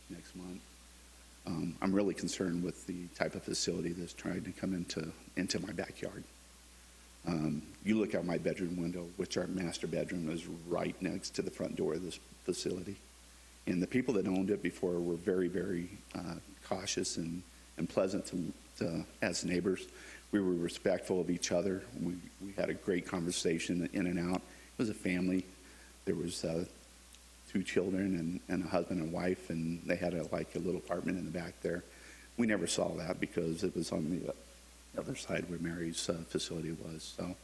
next month. I'm really concerned with the type of facility that's trying to come into my backyard. You look out my bedroom window, which our master bedroom is right next to the front door of this facility. And the people that owned it before were very, very cautious and pleasant as neighbors. We were respectful of each other. We had a great conversation in and out. It was a family. There was 2 children and a husband and wife, and they had a little apartment in the back there. We never saw that because it was on the other side where Mary's facility was. So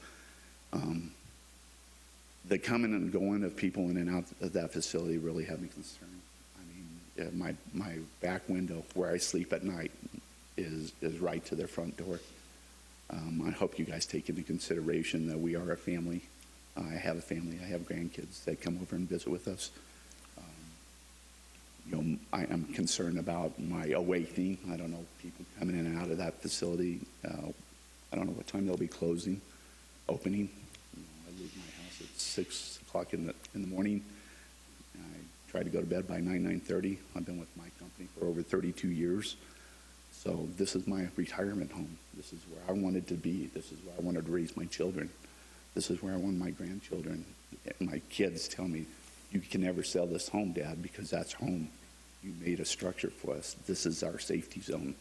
the coming and going of people in and out of that facility really had me concerned. I mean, my back window where I sleep at night is right to their front door. I hope you guys take into consideration that we are a family. I have a family. I have grandkids that come over and visit with us. You know, I am concerned about my awakening. I don't know people coming in and out of that facility. I don't know what time they'll be opening. You know, I leave my house at 6 o'clock in the morning. I try to go to bed by 9:30. I've been with my company for over 32 years. So this is my retirement home. This is where I wanted to be. This is where I wanted to raise my children. This is where I want my grandchildren. My kids tell me, you can never sell this home, Dad, because that's home. You made a structure for us. This is our safety zone.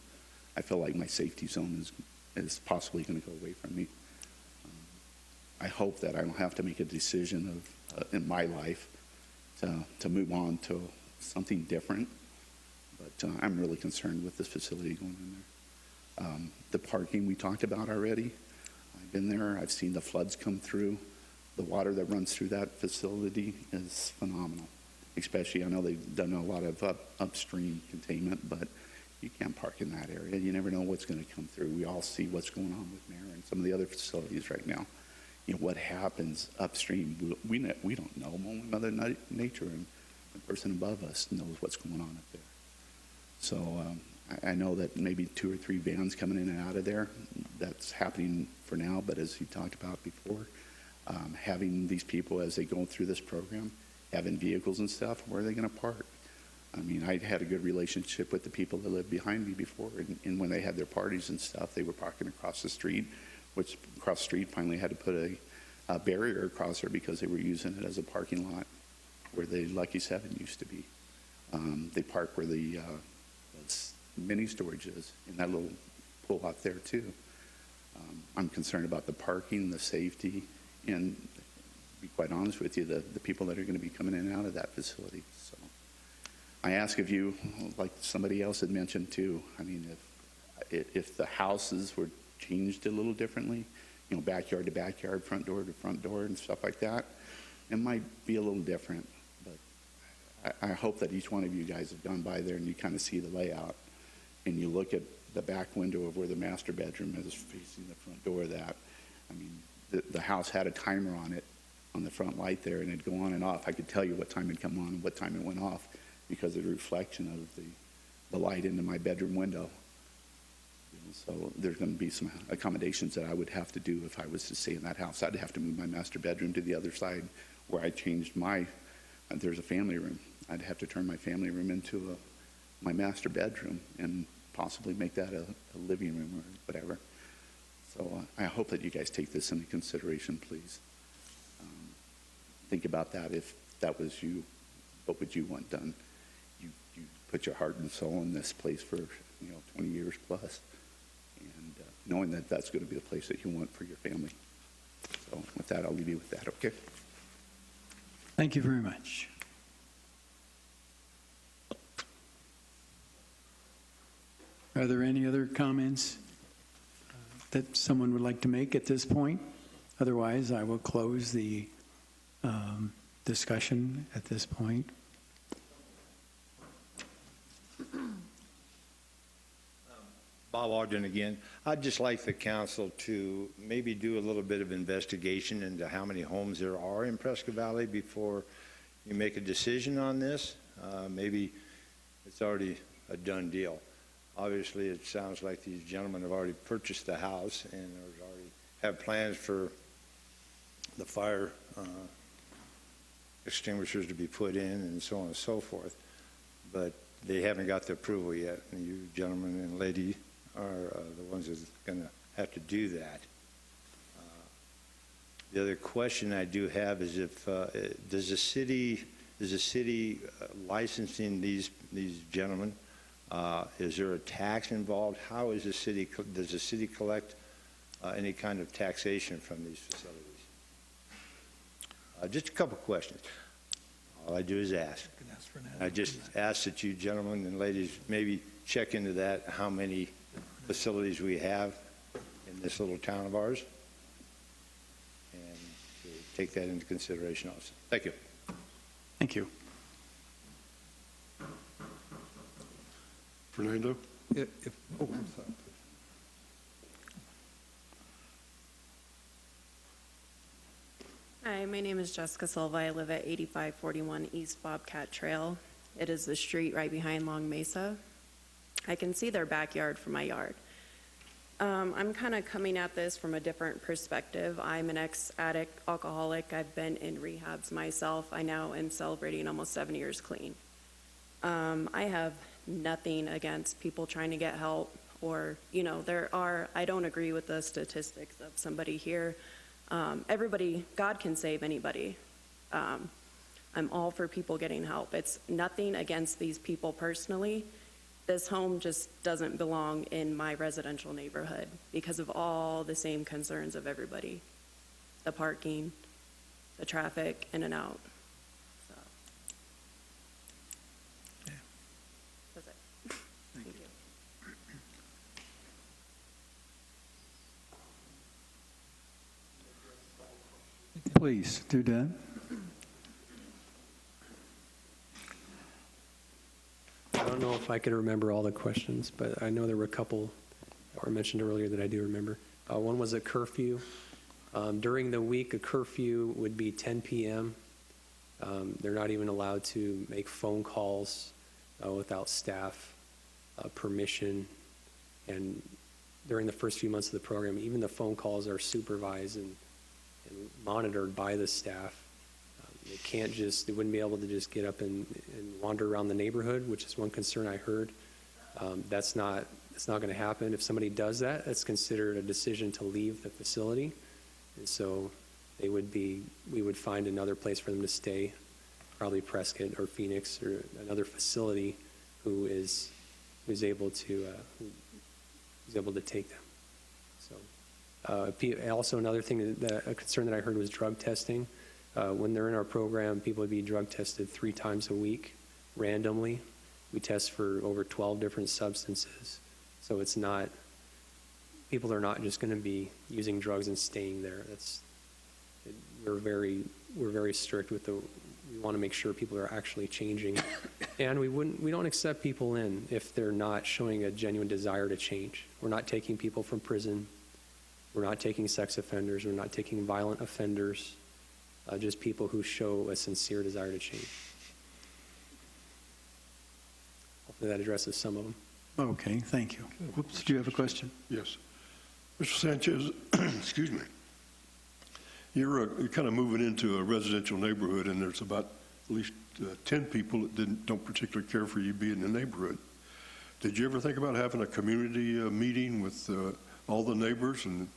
I feel like my safety zone is possibly going to go away from me. I hope that I don't have to make a decision in my life to move on to something different. But I'm really concerned with this facility going in there. The parking we talked about already. I've been there, I've seen the floods come through. The water that runs through that facility is phenomenal. Especially, I know they've done a lot of upstream containment, but you can't park in that area. You never know what's going to come through. We all see what's going on with Mare and some of the other facilities right now. You know, what happens upstream, we don't know. Only Mother Nature and the person above us knows what's going on up there. So I know that maybe 2 or 3 vans coming in and out of there, that's happening for now, but as you talked about before, having these people as they go through this program, having vehicles and stuff, where are they going to park? I mean, I had a good relationship with the people that lived behind me before, and when they had their parties and stuff, they were parking across the street, which across the street finally had to put a barrier across there because they were using it as a parking lot where the Lucky 7 used to be. They park where the mini storage is, in that little pull out there too. I'm concerned about the parking, the safety, and to be quite honest with you, the people that are going to be coming in and out of that facility. So I ask of you, like somebody else had mentioned too, I mean, if the houses were changed a little differently, you know, backyard to backyard, front door to front door and stuff like that, it might be a little different. But I hope that each one of you guys have gone by there and you kind of see the layout and you look at the back window of where the master bedroom is facing the front door of that. I mean, the house had a timer on it, on the front light there, and it'd go on and off. I could tell you what time it'd come on and what time it went off because of the reflection of the light into my bedroom window. So there's going to be some accommodations that I would have to do if I was to stay in that house. I'd have to move my master bedroom to the other side where I changed there's a family room. I'd have to turn my family room into my master bedroom and possibly make that a living room or whatever. So I hope that you guys take this into consideration, please. Think about that. If that was you, what would you want done? You put your heart and soul in this place for 20 years plus, and knowing that that's going to be the place that you want for your family. So with that, I'll leave you with that. Okay. Thank you very much. Are there any other comments that someone would like to make at this point? Otherwise, I will close the discussion at this point. Bob Ogden again. I'd just like the council to maybe do a little bit of investigation into how many homes there are in Prescott Valley before you make a decision on this. Maybe it's already a done deal. Obviously, it sounds like these gentlemen have already purchased the house and already have plans for the fire extinguishers to be put in and so on and so forth. But they haven't got the approval yet, and you gentlemen and lady are the ones that are going to have to do that. The other question I do have is if does the city licensing these gentlemen? Is there a tax involved? How is does the city collect any kind of taxation from these facilities? Just a couple questions. All I do is ask. I just ask that you gentlemen and ladies maybe check into that, how many facilities we have in this little town of ours, and to take that into consideration also. Thank you. Thank you. Fernando? I'm sorry. Hi, my name is Jessica Silva. I live at 8541 East Bobcat Trail. It is the street right behind Long Mesa. I can see their backyard from my yard. I'm kind of coming at this from a different perspective. I'm an ex-addict alcoholic. I've been in rehabs myself. I now am celebrating almost 7 years clean. I have nothing against people trying to get help, or, I don't agree with the statistics of somebody here. Everybody, God can save anybody. I'm all for people getting help. It's nothing against these people personally. This home just doesn't belong in my residential neighborhood because of all the same concerns of everybody. The parking, the traffic, in and out. So. Yeah. That's it. Thank you. please do that. I don't know if I could remember all the questions, but I know there were a couple that were mentioned earlier that I do remember. One was a curfew. During the week, a curfew would be 10 p.m. They're not even allowed to make phone calls without staff permission. And during the first few months of the program, even the phone calls are supervised and monitored by the staff. They wouldn't be able to just get up and wander around the neighborhood, which is one concern I heard. It's not going to happen. If somebody does that, that's considered a decision to leave the facility. And so we would find another place for them to stay, probably Prescott or Phoenix or another facility who's able to take them. So also another thing, a concern that I heard was drug testing. When they're in our program, people would be drug tested 3 times a week, randomly. We test for over 12 different substances. So people are not just going to be using drugs and staying there. We're very strict with we want to make sure people are actually changing. And we don't accept people in if they're not showing a genuine desire to change. We're not taking people from prison. We're not taking sex offenders. We're not taking violent offenders. Just people who show a sincere desire to change. Hopefully that addresses some of them. Okay, thank you. Whoops, do you have a question? Yes. Mr. Sanchez, excuse me. You're kind of moving into a residential neighborhood, and there's about at least 10 people that don't particularly care for you being in the neighborhood. Did you ever think about having a community meeting with all the neighbors and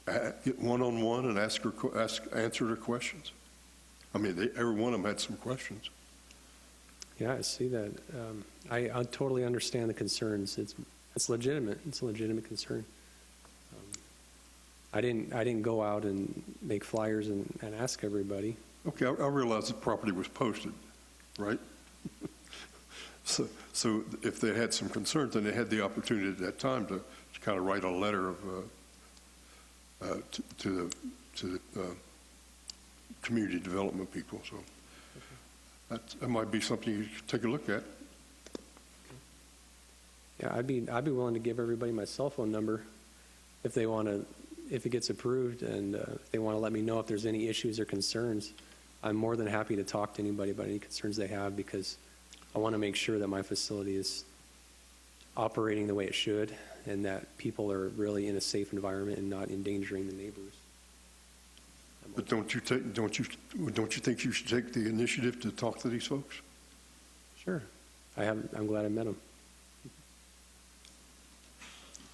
get one-on-one and answer their questions? I mean, every one of them had some questions. Yeah, I see that. I totally understand the concerns. It's legitimate. It's a legitimate concern. I didn't go out and make flyers and ask everybody. Okay, I realize the property was posted, right? So if they had some concerns, then they had the opportunity at that time to kind of write a letter of to the community development people. So that might be something you could take a look at. Yeah, I'd be willing to give everybody my cell phone number if it gets approved, and if they want to let me know if there's any issues or concerns. I'm more than happy to talk to anybody about any concerns they have, because I want to make sure that my facility is operating the way it should, and that people are really in a safe environment and not endangering the neighbors. But don't you think you should take the initiative to talk to these folks? Sure. I'm glad I met them.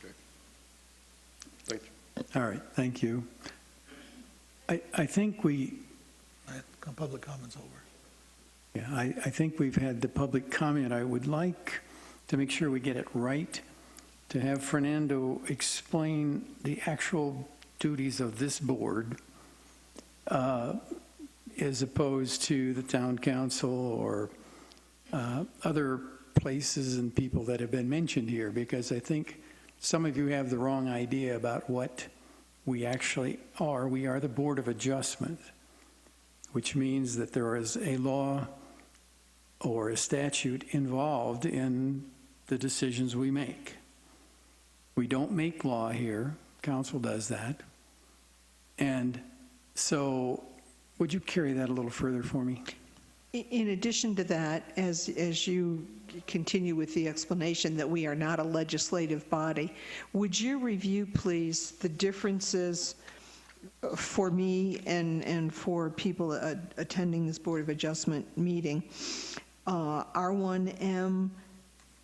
Okay. Thank you. All right, thank you. I think Public comment's over. Yeah, I think we've had the public comment. I would like to make sure we get it right, to have Fernando explain the actual duties of this board as opposed to the town council or other places and people that have been mentioned here, because I think some of you have the wrong idea about what we actually are. We are the Board of Adjustment, which means that there is a law or a statute involved in the decisions we make. We don't make law here. Council does that. And so would you carry that a little further for me? In addition to that, as you continue with the explanation that we are not a legislative body, would you review, please, the differences for me and for people attending this Board of Adjustment meeting? R1M,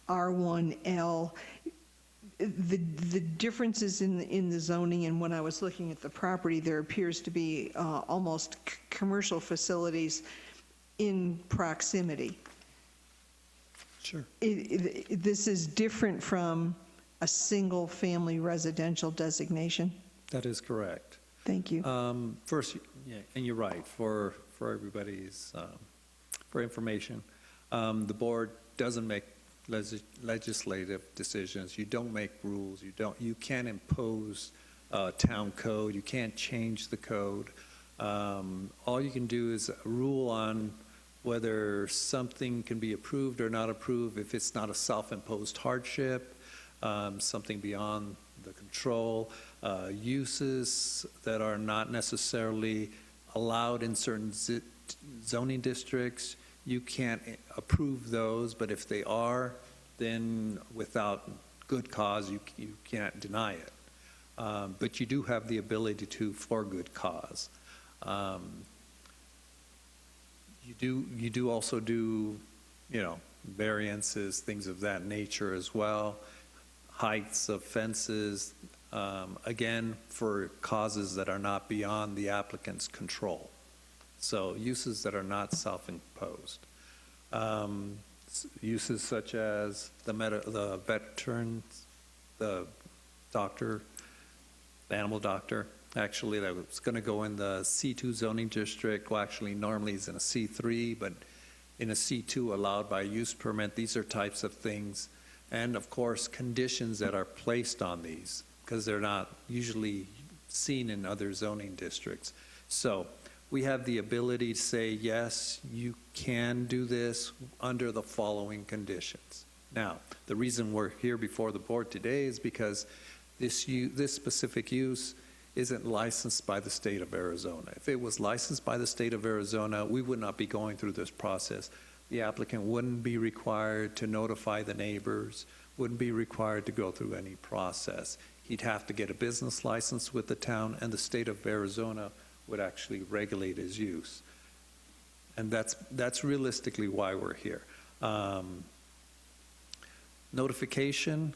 R1L, the differences in the zoning, and when I was looking at the property, there appears to be almost commercial facilities in proximity. Sure. This is different from a single-family residential designation? That is correct. Thank you. First, yeah, and you're right, for everybody's, for information, the board doesn't make legislative decisions. You don't make rules. You can't impose town code. You can't change the code. All you can do is rule on whether something can be approved or not approved if it's not a self-imposed hardship, something beyond the control, uses that are not necessarily allowed in certain zoning districts. You can't approve those, but if they are, then without good cause, you can't deny it. But you do have the ability to for good cause. You do also do, variances, things of that nature as well, heights of fences, again, for causes that are not beyond the applicant's control. So uses that are not self-imposed. Uses such as the veteran, the doctor, the animal doctor, actually that was going to go in the C2 zoning district. Well, actually normally it's in a C3, but in a C2 allowed by use permit. These are types of things. And of course, conditions that are placed on these, because they're not usually seen in other zoning districts. So we have the ability to say, yes, you can do this under the following conditions. Now, the reason we're here before the board today is because this specific use isn't licensed by the state of Arizona. If it was licensed by the state of Arizona, we would not be going through this process. The applicant wouldn't be required to notify the neighbors, wouldn't be required to go through any process. He'd have to get a business license with the town, and the state of Arizona would actually regulate his use. And that's realistically why we're here. Notification,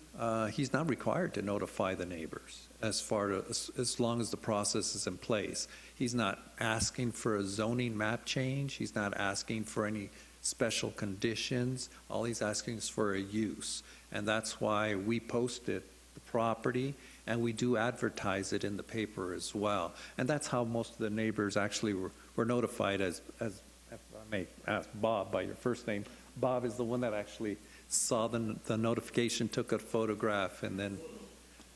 he's not required to notify the neighbors as long as the process is in place. He's not asking for a zoning map change. He's not asking for any special conditions. All he's asking is for a use. And that's why we posted the property, and we do advertise it in the paper as well. And that's how most of the neighbors actually were notified, as if I may ask Bob by your first name. Bob is the one that actually saw the notification, took a photograph, and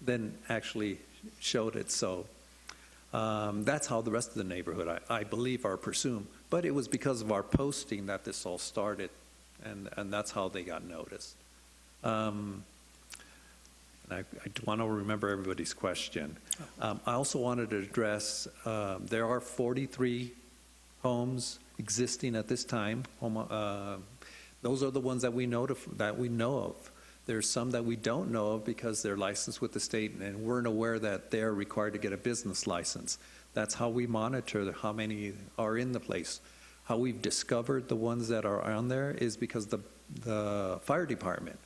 then actually showed it. So that's how the rest of the neighborhood, I believe, are presumed. But it was because of our posting that this all started, and that's how they got noticed. And I want to remember everybody's question. I also wanted to address, there are 43 homes existing at this time. Those are the ones that we know of. There's some that we don't know of because they're licensed with the state and weren't aware that they're required to get a business license. That's how we monitor how many are in the place. How we've discovered the ones that are on there is because the fire department,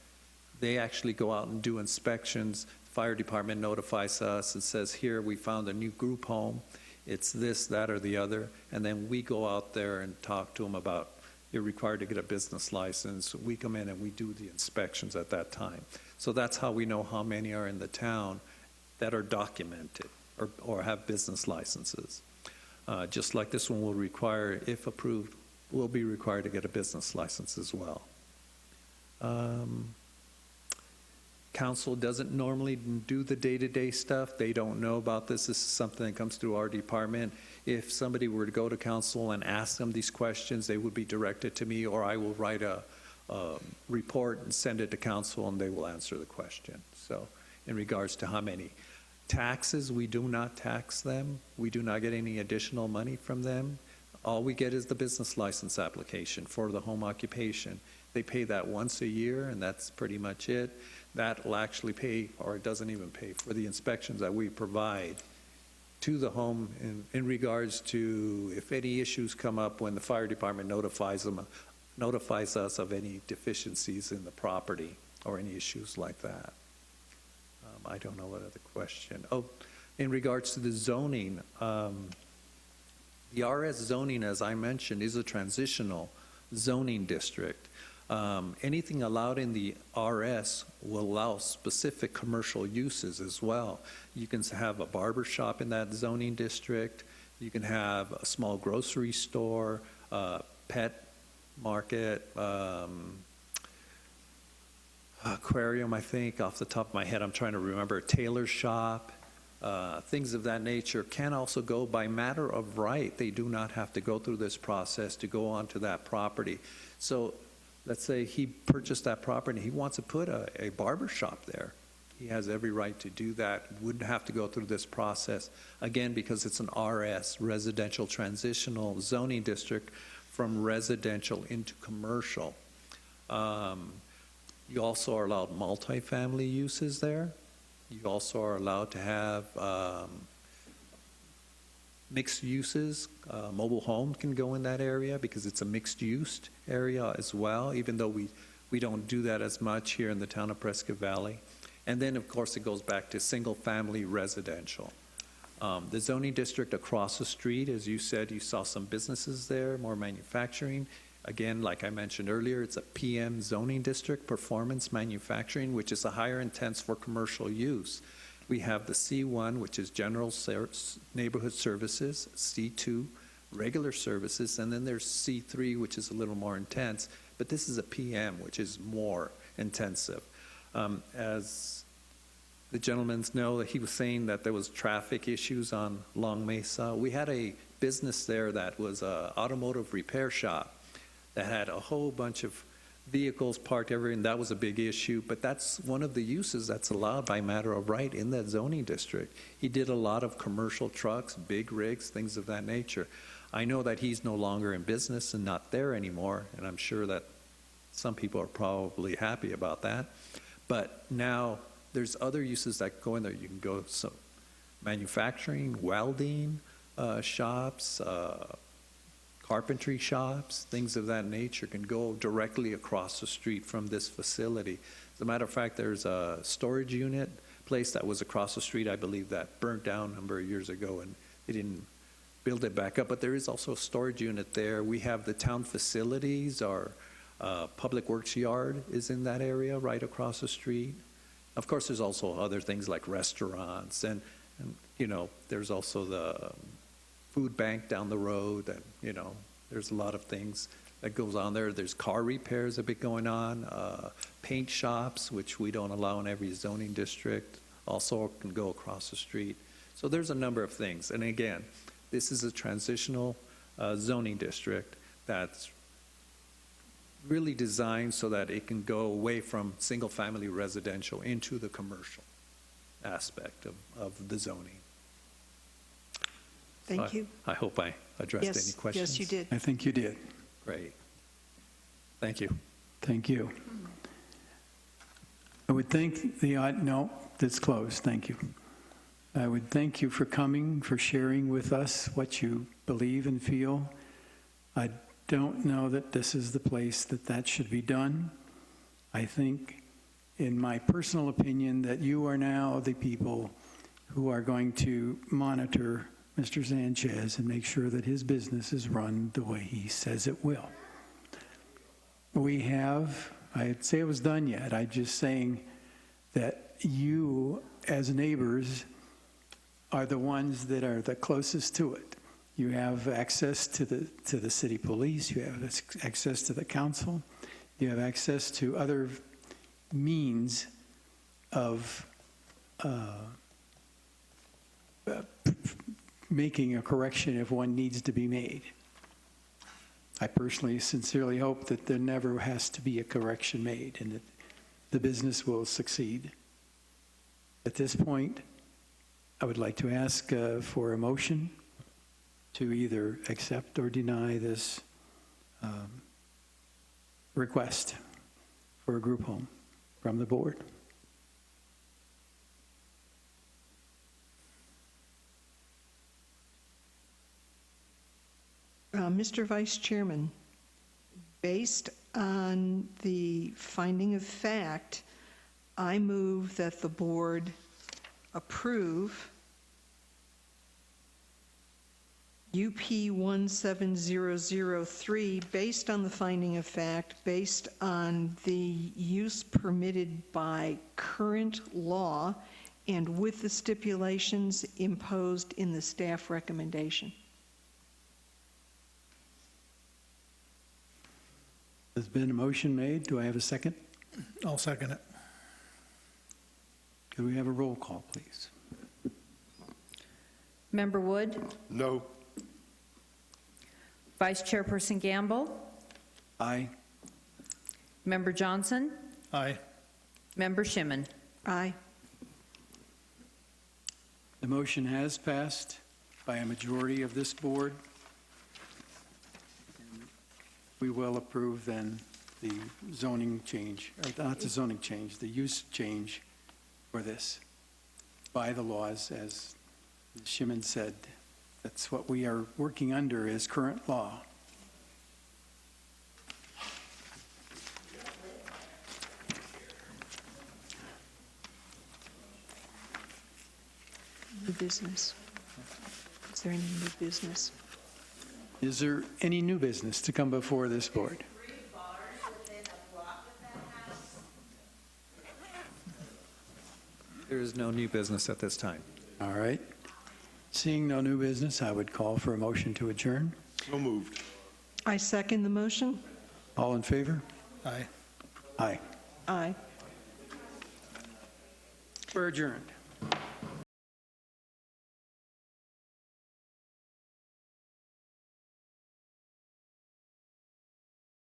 they actually go out and do inspections. Fire department notifies us and says, here, we found a new group home. It's this, that, or the other. And then we go out there and talk to them about, you're required to get a business license. We come in and we do the inspections at that time. So that's how we know how many are in the town that are documented or have business licenses. Just like this one will require, if approved, will be required to get a business license as well. Council doesn't normally do the day-to-day stuff. They don't know about this. This is something that comes through our department. If somebody were to go to council and ask them these questions, they would be directed to me, or I will write a report and send it to council, and they will answer the question. So in regards to how many taxes, we do not tax them. We do not get any additional money from them. All we get is the business license application for the home occupation. They pay that once a year, and that's pretty much it. That will actually pay, or it doesn't even pay, for the inspections that we provide to the home in regards to if any issues come up when the fire department notifies us of any deficiencies in the property or any issues like that. I don't know what other question. Oh, in regards to the zoning, the RS zoning, as I mentioned, is a transitional zoning district. Anything allowed in the RS will allow specific commercial uses as well. You can have a barber shop in that zoning district. You can have a small grocery store, pet market, aquarium, I think, off the top of my head. I'm trying to remember. Tailor shop. things of that nature can also go by matter of right. They do not have to go through this process to go onto that property. So let's say he purchased that property, he wants to put a barber shop there. He has every right to do that, wouldn't have to go through this process, again, because it's an RS, residential transitional zoning district, from residential into commercial. You also are allowed multifamily uses there. You also are allowed to have mixed uses. Mobile home can go in that area because it's a mixed-use area as well, even though we don't do that as much here in the town of Prescott Valley. And then, of course, it goes back to single-family residential. The zoning district across the street, as you said, you saw some businesses there, more manufacturing. Again, like I mentioned earlier, it's a PM zoning district, performance manufacturing, which is a higher intense for commercial use. We have the C1, which is general neighborhood services, C2, regular services, and then there's C3, which is a little more intense, but this is a PM, which is more intensive. As the gentlemen know, that he was saying that there was traffic issues on Long Mesa. We had a business there that was an automotive repair shop that had a whole bunch of vehicles parked everywhere, and that was a big issue. But that's one of the uses that's allowed by matter of right in that zoning district. He did a lot of commercial trucks, big rigs, things of that nature. I know that he's no longer in business and not there anymore, and I'm sure that some people are probably happy about that. But now there's other uses that go in there. You can go some manufacturing, welding shops, carpentry shops, things of that nature can go directly across the street from this facility. As a matter of fact, there's a storage unit place that was across the street, I believe, that burnt down a number of years ago, and they didn't build it back up. But there is also a storage unit there. We have the town facilities. Our Public Works yard is in that area right across the street. Of course, there's also other things like restaurants, and you know, there's also the food bank down the road, and you know, there's a lot of things that goes on there. There's car repairs a bit going on, paint shops, which we don't allow in every zoning district, also can go across the street. So there's a number of things. And again, this is a transitional zoning district that's really designed so that it can go away from single-family residential into the commercial aspect of the zoning. Thank you. I hope I addressed any questions. Yes, you did. I think you did. Great. Thank you. Thank you. I would thank no, that's closed. Thank you. I would thank you for coming, for sharing with us what you believe and feel. I don't know that this is the place that should be done. I think, in my personal opinion, that you are now the people who are going to monitor Mr. Sanchez and make sure that his business is run the way he says it will. We have, I'd say it was done yet, I'm just saying that you, as neighbors, are the ones that are the closest to it. You have access to the city police, you have access to the council, you have access to other means of making a correction if one needs to be made. I personally sincerely hope that there never has to be a correction made and that the business will succeed. At this point, I would like to ask for a motion to either accept or deny this request for a group home from the board. Mr. Vice Chairman, based on the finding of fact, I move that the board approve UP 17003 based on the finding of fact, based on the use permitted by current law and with the stipulations imposed in the staff recommendation. There's been a motion made. Do I have a second? I'll second it. Could we have a roll call, please? Member Wood, No. Vice Chairperson Gamble, Aye. Member Johnson, Aye. Member Shimmin. Aye. The motion has passed by a majority of this board. We will approve then the zoning change, or not the zoning change, the use change for this by the laws, as Shimon said. That's what we are working under is current law. New business. Is there any new business? Is there any new business to come before this board? There is no new business at this time. All right. Seeing no new business, I would call for a motion to adjourn. So moved. I second the motion. All in favor? Aye. Aye. Aye. We're adjourned.